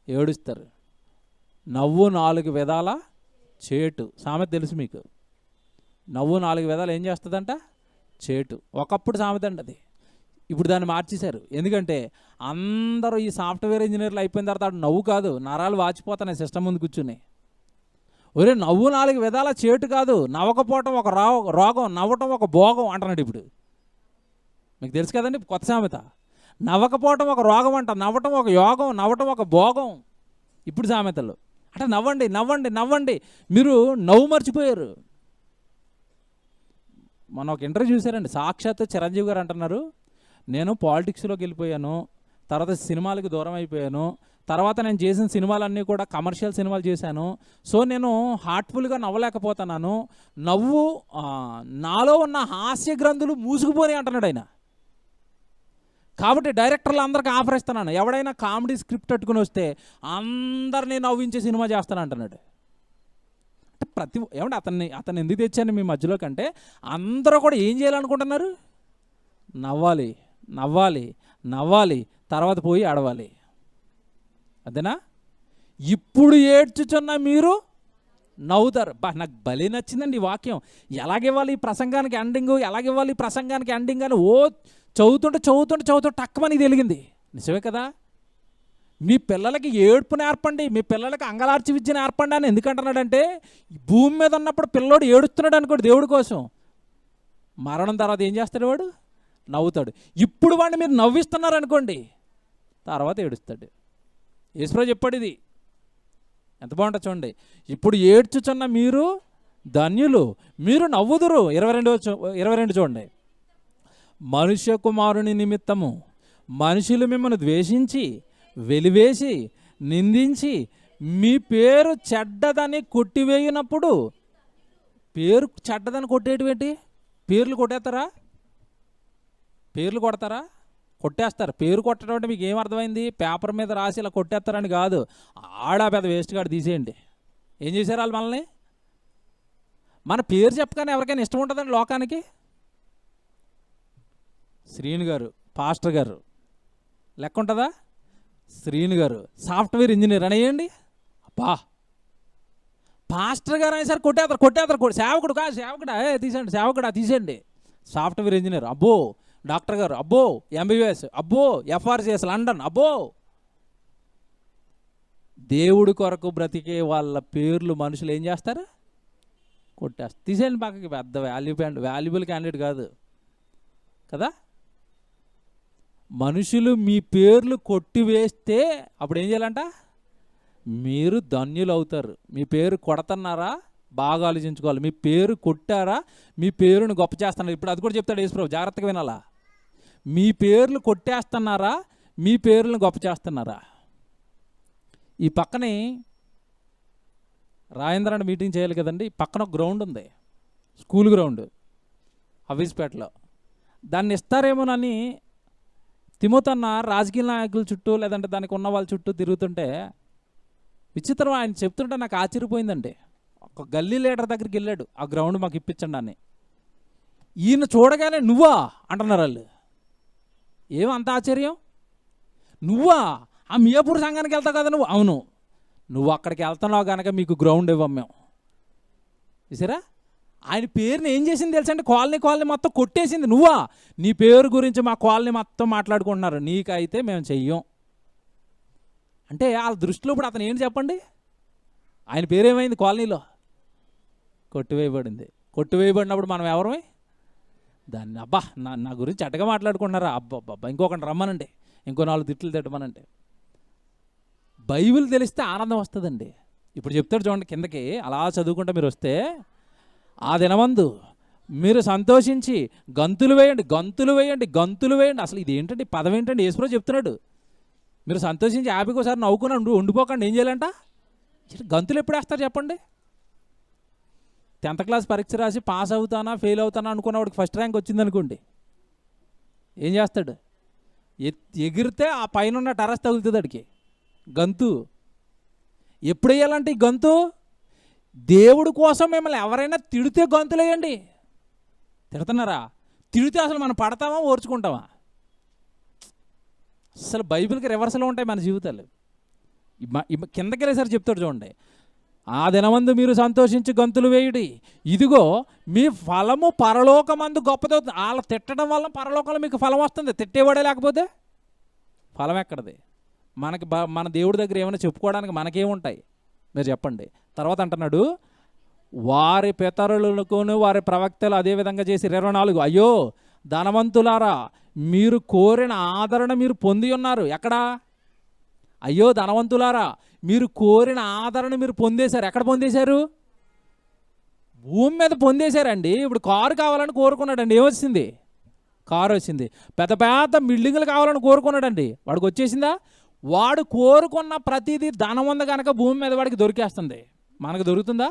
Speaker 2: ఏడుస్తారు. నవ్వు 4 విధాల చేటు. సామెత తెలుసు మీకు. నవ్వు 4 విధాలు ఏం చేస్తుందంట? చేటు. ఒకప్పుడు సామెత అండి అది. ఇప్పుడు దాన్ని మార్చేశారు. ఎందుకంటే అందరూ ఈ సాఫ్ట్వేర్ ఇంజనీర్లు అయిపోయిన తర్వాత నవ్వు కాదు, నరాలు వాచిపోతున్నాయి సిస్టమ్ ముందు కూర్చుని. ఒరే, నవ్వు 4 విధాల చేటు కాదు, నవ్వకపోవటం ఒక రోగం, నవ్వటం ఒక భోగం అంటున్నాడు ఇప్పుడు. మీకు తెలుసు కదండి కొత్త సామెత. నవ్వకపోవటం ఒక రోగం అంట, నవ్వటం ఒక యోగం, నవ్వటం ఒక భోగం. ఇప్పుడు సామెతలు అంటే నవ్వండి, నవ్వండి, నవ్వండి. మీరు నవ్వు మర్చిపోయారు. మనం ఒక ఇంటర్వ్యూ చూసారండి, సాక్షాత్ చిరంజీవి గారు అంటున్నారు, నేను పాలిటిక్స్లోకి వెళ్ళిపోయాను, తర్వాత సినిమాలకు దూరం అయిపోయాను, తర్వాత నేను చేసిన సినిమాలన్నీ కూడా కమర్షియల్ సినిమాలు చేశాను, సో నేను హార్ట్ఫుల్గా నవ్వలేకపోతున్నాను, నాలో ఉన్న హాస్య గ్రంథులు మూసుకుపోయి అంటున్నాడు ఆయన. కాబట్టి డైరెక్టర్లు అందరికీ ఆఫర్ ఇస్తున్నాను, ఎవడైనా కామెడీ స్క్రిప్ట్ పెట్టుకుని వస్తే అందరినీ నవ్వించే సినిమా చేస్తాను అంటున్నాడు. అంటే ఏమంటే అతన్ని ఎందుకు తెచ్చాను మీ మధ్యలో కంటే, అందరూ కూడా ఏం చేయాలనుకుంటున్నారు? నవ్వాలి, నవ్వాలి, నవ్వాలి, తర్వాత పోయి ఆడవాలి. అదేనా? ఇప్పుడు ఏడ్చుచున్న మీరు నవ్వుతారు. నాకు భలే నచ్చిందండి ఈ వాక్యం. ఎలాగివ్వాలి ఈ ప్రసంగానికి ఎండింగ్, ఎలాగివ్వాలి ఈ ప్రసంగానికి ఎండింగ్ అని చదువుతుంటే టక్కుమని తెలిగింది. నిజమే కదా? మీ పిల్లలకి ఏడుపు నేర్పండి, మీ పిల్లలకి అంగలార్చి విద్య నేర్పండి అని ఎందుకంటున్నాడంటే, భూమి మీద ఉన్నప్పుడు పిల్లోడు ఏడుస్తున్నాడు అనుకోండి దేవుడి కోసం, మరణం తర్వాత ఏం చేస్తాడు? వాడు నవ్వుతాడు. ఇప్పుడు వాడిని మీరు నవ్విస్తున్నారు అనుకోండి, తర్వాత ఏడుస్తాడు. యేసుప్రభు చెప్పాడు ఇది. ఎంత బాగుంటుంది చూడండి. ఇప్పుడు ఏడ్చుచున్న మీరు ధన్యులు, మీరు నవ్వుదురు. 22 చూడండి. మనుష్య కుమారుని నిమిత్తము మనుషులు మిమ్మల్ని ద్వేషించి, వెలివేసి, నిందించి, మీ పేరు చెడ్డదని కొట్టివేయినప్పుడు. పేరు చెడ్డదని కొట్టేటివేంటి? పేర్లు కొట్టేస్తారా? పేర్లు కొడతారా? కొట్టేస్తారు. పేరు కొట్టడం అంటే మీకు ఏమర్థమైంది? పేపర్ మీద రాసి ఇలా కొట్టేస్తారని కాదు. పెద్ద వేస్ట్ కార్డు తీసేయండి. ఏం చేశారు వాళ్ళు మనల్ని? మన పేరు చెప్పగానే ఎవరికైనా ఇష్టం ఉంటుందండి లోకానికి? శ్రీను గారు, పాస్టర్ గారు లెక్క ఉంటుందా? శ్రీను గారు సాఫ్ట్వేర్ ఇంజనీర్ అనేయండి. అబ్బా, పాస్టర్ గారు అనేసరి కొట్టేస్తారు. సేవకుడా తీసేయండి, సేవకుడా తీసేయండి. సాఫ్ట్వేర్ ఇంజనీర్, అబ్బో. డాక్టర్ గారు, అబ్బో. MBBS, అబ్బో. FRCS లండన్, అబ్బో. దేవుడి కొరకు బ్రతికే వాళ్ళ పేర్లు మనుషులు ఏం చేస్తారు? కొట్టేస్తారు. తీసేయండి పక్కకి. పెద్ద వాల్యుబుల్ క్యాండిడేట్ కాదు కదా. మనుషులు మీ పేర్లు కొట్టివేస్తే అప్పుడు ఏం చేయాలంట? మీరు ధన్యులు అవుతారు. మీ పేరు కొడుతున్నారా? బాగా ఆలోచించుకోవాలి. మీ పేరు కొట్టారా? మీ పేరును గొప్ప చేస్తున్నారు. ఇప్పుడు అది కూడా చెప్తాడు యేసుప్రభు, జాగ్రత్తగా వినాలా. మీ పేర్లు కొట్టేస్తున్నారా? మీ పేర్లను గొప్ప చేస్తున్నారా? ఈ పక్కనే రాజేంద్రాన్ని మీటింగ్ చేయాలి కదండి. పక్కన ఒక గ్రౌండ్ ఉంది, స్కూల్ గ్రౌండ్ హవీస్పేటలో. దాన్ని ఇస్తారేమోనని తిమోతన్న రాజకీయ నాయకుల చుట్టూ లేదంటే దానికి ఉన్న వాళ్ళ చుట్టూ తిరుగుతుంటే విచిత్రం ఆయన చెప్తుంటే నాకు ఆశ్చర్యపోయిందండి. ఒక గల్లీ లీడర్ దగ్గరికి వెళ్ళాడు, ఆ గ్రౌండ్ మాకు ఇప్పించండి అని. ఈయన చూడగానే నువ్వా అంటున్నారు వాళ్ళు. ఏమంత ఆశ్చర్యం? నువ్వా ఆ మియాపూర్ సంఘానికి వెళ్తావు కదా నువ్వు? అవును. నువ్వు అక్కడికి వెళ్తున్నావు కనుక మీకు గ్రౌండ్ ఇవ్వం మేము. చూసారా, ఆయన పేరుని ఏం చేసింది తెలుసంటే కాలనీ మొత్తం కొట్టేసింది. నువ్వా నీ పేరు గురించి మా కాలనీ మొత్తం మాట్లాడుకుంటున్నారు, నీకైతే మేము చెయ్యం అంటే వాళ్ళ దృష్టిలో ఇప్పుడు అతను ఏంటి చెప్పండి? ఆయన పేరేమైంది? కాలనీలో కొట్టివేయబడింది. కొట్టివేయబడినప్పుడు మనం ఎవరమే దాన్ని అబ్బా నా గురించి అట్టగా మాట్లాడుకుంటున్నారా, అబ్బా ఇంకొకటి రమ్మనండి, ఇంకో 4 తిట్లు తిట్టమనంటే. బైబిల్ తెలిస్తే ఆనందం వస్తుందండి. ఇప్పుడు చెప్తాడు చూడండి కిందకి, అలా చదువుకుంటే మీరు వస్తే, ఆ దినమందు మీరు సంతోషించి గంతులు వేయండి, గంతులు వేయండి, గంతులు వేయండి. అసలు ఇది ఏంటండి, పదం ఏంటండి? యేసుప్రభువు చెప్తున్నాడు, మీరు సంతోషించి హ్యాపీగా ఒకసారి నవ్వుకుని ఉండిపోకండి. ఏం చేయాలంట? గంతులు ఎప్పుడు వేస్తారు చెప్పండి? 10th క్లాస్ పరీక్ష రాసి పాస్ అవుతానా ఫెయిల్ అవుతానా అనుకున్నవాడికి ఫస్ట్ ర్యాంక్ వచ్చిందనుకోండి, ఏం చేస్తాడు? ఎగిరితే ఆ పైన ఉన్న టెర్రస్ తగులుతుంది అడికి గంతు. ఎప్పుడు వేయాలంటే ఈ గంతు? దేవుడి కోసం మిమ్మల్ని ఎవరైనా తిడితే గంతులేయండి. తిడుతున్నారా? తిడితే అసలు మనం పడతామా ఓర్చుకుంటామా? అసలు బైబిల్కి రివర్సలో ఉంటాయి మన జీవితాలు. కిందకి వెళ్ళేసరి చెప్తాడు చూడండి, ఆ దినమందు మీరు సంతోషించి గంతులు వేయుడి, ఇదిగో మీ ఫలము పరలోకమందు గొప్పదవుతుంది. వాళ్ళ తిట్టడం వల్ల పరలోకంలో మీకు ఫలం వస్తుంది. తిట్టేవాడే లేకపోతే ఫలం ఎక్కడది? మన దేవుడి దగ్గర ఏమైనా చెప్పుకోవడానికి మనకేముంటాయి మీరు చెప్పండి? తర్వాత అంటున్నాడు, వారి పితరులకును వారి ప్రవక్తలు అదే విధంగా చేసి 24, అయ్యో ధనవంతులారా మీరు కోరిన ఆదరణ మీరు పొంది ఉన్నారు. ఎక్కడా? అయ్యో ధనవంతులారా మీరు కోరిన ఆదరణ మీరు పొందేశారు. ఎక్కడ పొందేశారు? భూమి మీద పొందేశారండి. ఇప్పుడు కారు కావాలని కోరుకున్నాడండి, ఏమొచ్చింది? కారు వచ్చింది. పెద్ద పెద్ద బిల్డింగులు కావాలని కోరుకున్నాడండి, వాడికి వచ్చేసిందా? వాడు కోరుకున్న ప్రతిదీ ధనం ఉంది కనుక భూమి మీద వాడికి దొరికేస్తుంది. మనకు దొరుకుతుందా?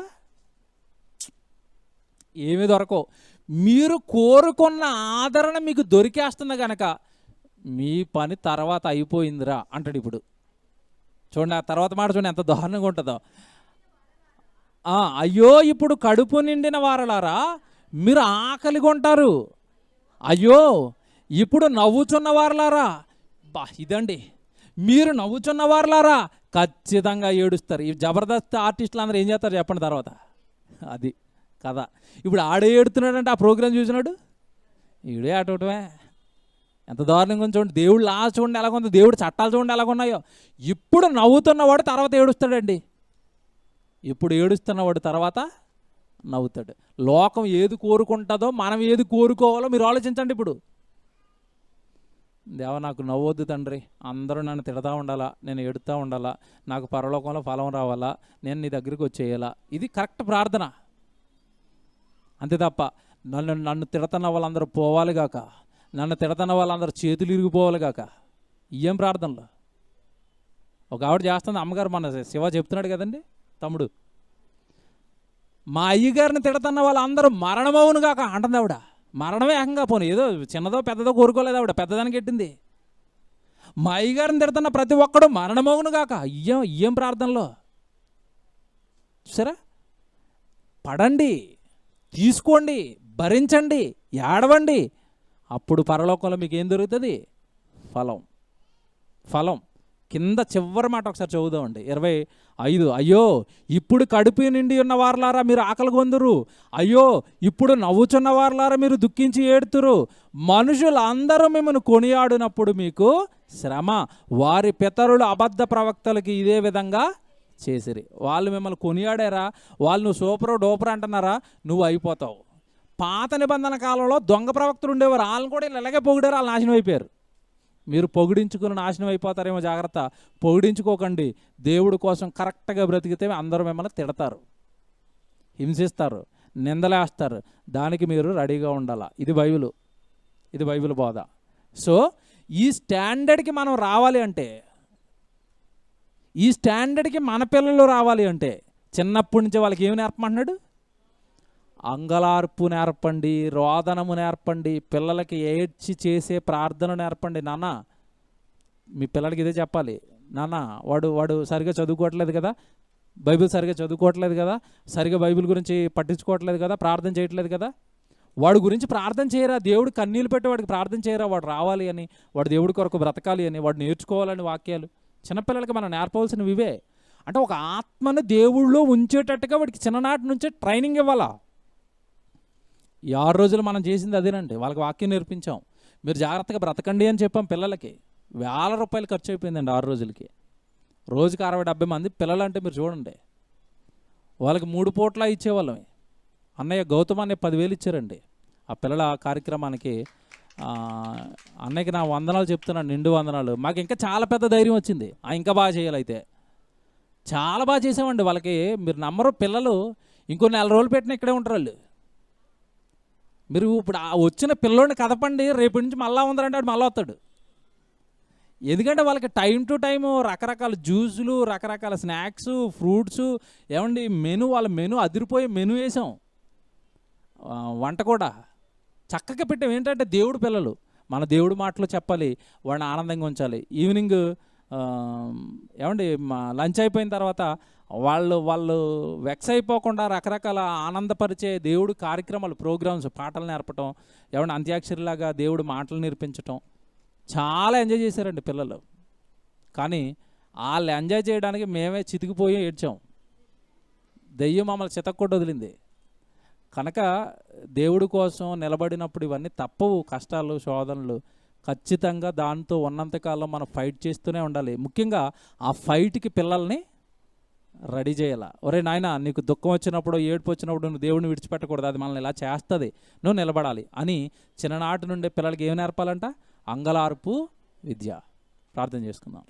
Speaker 2: ఏమీ దొరకవు. మీరు కోరుకున్న ఆదరణ మీకు దొరికేస్తుంది కనుక మీ పని తర్వాత అయిపోయిందిరా అంటాడు. ఇప్పుడు చూడండి, ఆ తర్వాత మాట చూడండి ఎంత దారుణంగా ఉంటుందో. అయ్యో ఇప్పుడు కడుపు నిండిన వారలారా మీరు ఆకలిగా ఉంటారు. అయ్యో ఇప్పుడు నవ్వుచున్న వారలారా, ఇదండి, మీరు నవ్వుచున్న వారలారా ఖచ్చితంగా ఏడుస్తారు. ఈ జబర్దస్త్ ఆర్టిస్టులు అందరూ ఏం చేస్తారు చెప్పండి తర్వాత? అది కదా. ఇప్పుడు ఆడే ఏడుతున్నాడంటే ఆ ప్రోగ్రాం చూసినాడు, ఈడే ఆటోటమే. ఎంత దారుణంగా చూడండి. దేవుడు లా చూడండి ఎలాగుందో, దేవుడు చట్టాలు చూడండి ఎలాగున్నాయో. ఇప్పుడు నవ్వుతున్నవాడు తర్వాత ఏడుస్తాడండి. ఇప్పుడు ఏడుస్తున్నవాడు తర్వాత నవ్వుతాడు. లోకం ఏది కోరుకుంటుందో మనం ఏది కోరుకోవాలో మీరు ఆలోచించండి. ఇప్పుడు దేవా నాకు నవ్వొద్దు తండ్రి, అందరూ నన్ను తిడతా ఉండాలా, నేను ఎడుతూ ఉండాలా, నాకు పరలోకంలో ఫలం రావాలా, నేను నీ దగ్గరికి వచ్చేయాలా. ఇది కరెక్ట్ ప్రార్థన. అంతే తప్ప నన్ను తిడతన్న వాళ్ళందరూ పోవాలి గాక, నన్ను తిడతన్న వాళ్ళందరూ చేతులు ఇరిగిపోవాలి గాక, ఏం ప్రార్థనలు? ఒక ఆవిడ చేస్తుంది, అమ్మగారు మన శివ చెప్తున్నాడు కదండి తమ్ముడు, మా అయ్యగారిని తిడతన్న వాళ్ళందరూ మరణమవును గాక అంటుంది ఆవిడ. మరణమే ఏకంగా పోను, ఏదో చిన్నదో పెద్దదో కోరుకోలేదు ఆవిడ, పెద్దదానికి ఎట్టింది. మా అయ్యగారిని తిడుతున్న ప్రతి ఒక్కడు మరణమవును గాక. ఏం ప్రార్థనలో చూసారా? పడండి, తీసుకోండి, భరించండి, ఏడవండి, అప్పుడు పరలోకంలో మీకు ఏం దొరుకుతుంది? ఫలం. కింద చివరి మాట ఒకసారి చదువుదామండి, 25. అయ్యో ఇప్పుడు కడుపు నిండి ఉన్న వారలారా మీరు ఆకలి గొందురు, అయ్యో ఇప్పుడు నవ్వుచున్న వారలారా మీరు దుఃఖించి ఏడుతురు. మనుషులందరూ మిమ్మల్ని కొనియాడినప్పుడు మీకు శ్రమ. వారి పితరులు అబద్ధ ప్రవక్తలకి ఇదే విధంగా చేసిరి. వాళ్ళు మిమ్మల్ని కొనియాడారా, వాళ్ళు నువ్వు సూపర్ డోపర్ అంటున్నారా, నువ్వు అయిపోతావు. పాత నిబంధన కాలంలో దొంగ ప్రవక్తలు ఉండేవారు, వాళ్ళని కూడా ఇలాగే పొగిడారు, వాళ్ళు నాశనం అయిపోయారు. మీరు పొగిడించుకుని నాశనం అయిపోతారేమో, జాగ్రత్త. పొగిడించుకోకండి. దేవుడి కోసం కరెక్ట్గా బ్రతికితే అందరూ మిమ్మల్ని తిడతారు, హింసిస్తారు, నిందలేస్తారు. దానికి మీరు రెడీగా ఉండాలా. ఇది బైబిల్ బోధ. సో ఈ స్టాండర్డ్కి మనం రావాలి అంటే, ఈ స్టాండర్డ్కి మన పిల్లలు రావాలి అంటే చిన్నప్పటి నుంచి వాళ్ళకి ఏమి నేర్పమంటున్నాడు? అంగలార్పు నేర్పండి, రోదనము నేర్పండి, పిల్లలకి ఏడ్చి చేసే ప్రార్థన నేర్పండి. నాన్న మీ పిల్లలకి ఇదే చెప్పాలి. నాన్న వాడు సరిగా చదువుకోవట్లేదు కదా, బైబిల్ సరిగా చదువుకోవట్లేదు కదా, సరిగా బైబిల్ గురించి పట్టించుకోవట్లేదు కదా, ప్రార్థన చేయట్లేదు కదా, వాడి గురించి ప్రార్థన చేయరా, దేవుడు కన్నీళ్ళు పెట్టి వాడికి ప్రార్థన చేయరా, వాడు రావాలి అని, వాడు దేవుడి కొరకు బ్రతకాలి అని, వాడు నేర్చుకోవాలని వాక్యాలు. చిన్నపిల్లలకి మనం నేర్పవలసినవి ఇవే. అంటే ఒక ఆత్మను దేవుళ్ళో ఉంచేటట్టుగా వాడికి చిన్ననాటి నుంచే ట్రైనింగ్ ఇవ్వాలా. ఈ 6 రోజులు మనం చేసింది అదేనండి. వాళ్ళకి వాక్యం నేర్పించాం, మీరు జాగ్రత్తగా బ్రతకండి అని చెప్పాం. పిల్లలకి వేల రూపాయలు ఖర్చు అయిపోయిందండి 6 రోజులకి. రోజుకి 60-70 మంది పిల్లలు అంటే మీరు చూడండి. వాళ్ళకి 3 పూట్ల ఇచ్చేవాళ్ళమే. అన్నయ్య గౌతమ్ అన్నయ్య 10,000 ఇచ్చారండి ఆ పిల్లల కార్యక్రమానికి. అన్నయ్యకి నా వందనాలు చెప్తున్నాను, నిండు వందనాలు. మాకు ఇంకా చాలా పెద్ద ధైర్యం వచ్చింది, ఇంకా బాగా చేయాలి. అయితే చాలా బాగా చేసామండి. వాళ్ళకి మీరు నమ్మరు, పిల్లలు ఇంకో 4 రోజులు పెట్టిన ఇక్కడే ఉంటారు వాళ్ళు. మీరు ఇప్పుడు ఆ వచ్చిన పిల్లోడిని కదపండి, రేపటి నుంచి మళ్ళా ఉందంటే వాడు మళ్ళీ వస్తాడు. ఎందుకంటే వాళ్ళకి టైం టు టైము రకరకాల జ్యూసులు, రకరకాల స్నాక్స్, ఫ్రూట్స్, ఏమండి మెను, వాళ్ళ మెను అదిరిపోయే మెను వేసాం. వంట కూడా చక్కగా పెట్టాం. ఏంటంటే దేవుడు పిల్లలు, మన దేవుడు మాటలు చెప్పాలి, వాడిని ఆనందంగా ఉంచాలి. ఈవినింగ్ ఏమండి లంచ్ అయిపోయిన తర్వాత వాళ్ళు వెక్స్ అయిపోకుండా రకరకాల ఆనందపరిచే దేవుడు కార్యక్రమాలు, ప్రోగ్రామ్స్, పాటలు నేర్పటం, ఏమంటే అంత్యాక్షరిలాగా దేవుడు మాటలు నేర్పించటం, చాలా ఎంజాయ్ చేశారండి పిల్లలు. కానీ వాళ్ళు ఎంజాయ్ చేయడానికి మేమే చితికిపోయి ఏడ్చాం. దెయ్యం మమ్మల్ని చితక్కొట్టు వదిలింది. కనుక దేవుడి కోసం నిలబడినప్పుడు ఇవన్నీ తప్పవు. కష్టాలు, శోధనలు ఖచ్చితంగా దాంతో ఉన్నంతకాలం మనం ఫైట్ చేస్తూనే ఉండాలి. ముఖ్యంగా ఆ ఫైట్కి పిల్లల్ని రెడీ చేయాల. ఒరే నాయన, నీకు దుఃఖం వచ్చినప్పుడు, ఏడుపు వచ్చినప్పుడు నువ్వు దేవుడిని విడిచిపెట్టకూడదు, అది మనల్ని ఇలా చేస్తుంది, నువ్వు నిలబడాలి అని చిన్ననాటి నుండే పిల్లలకి ఏమి నేర్పాలంట? అంగలార్పు విద్య. ప్రార్థన చేసుకుందాం.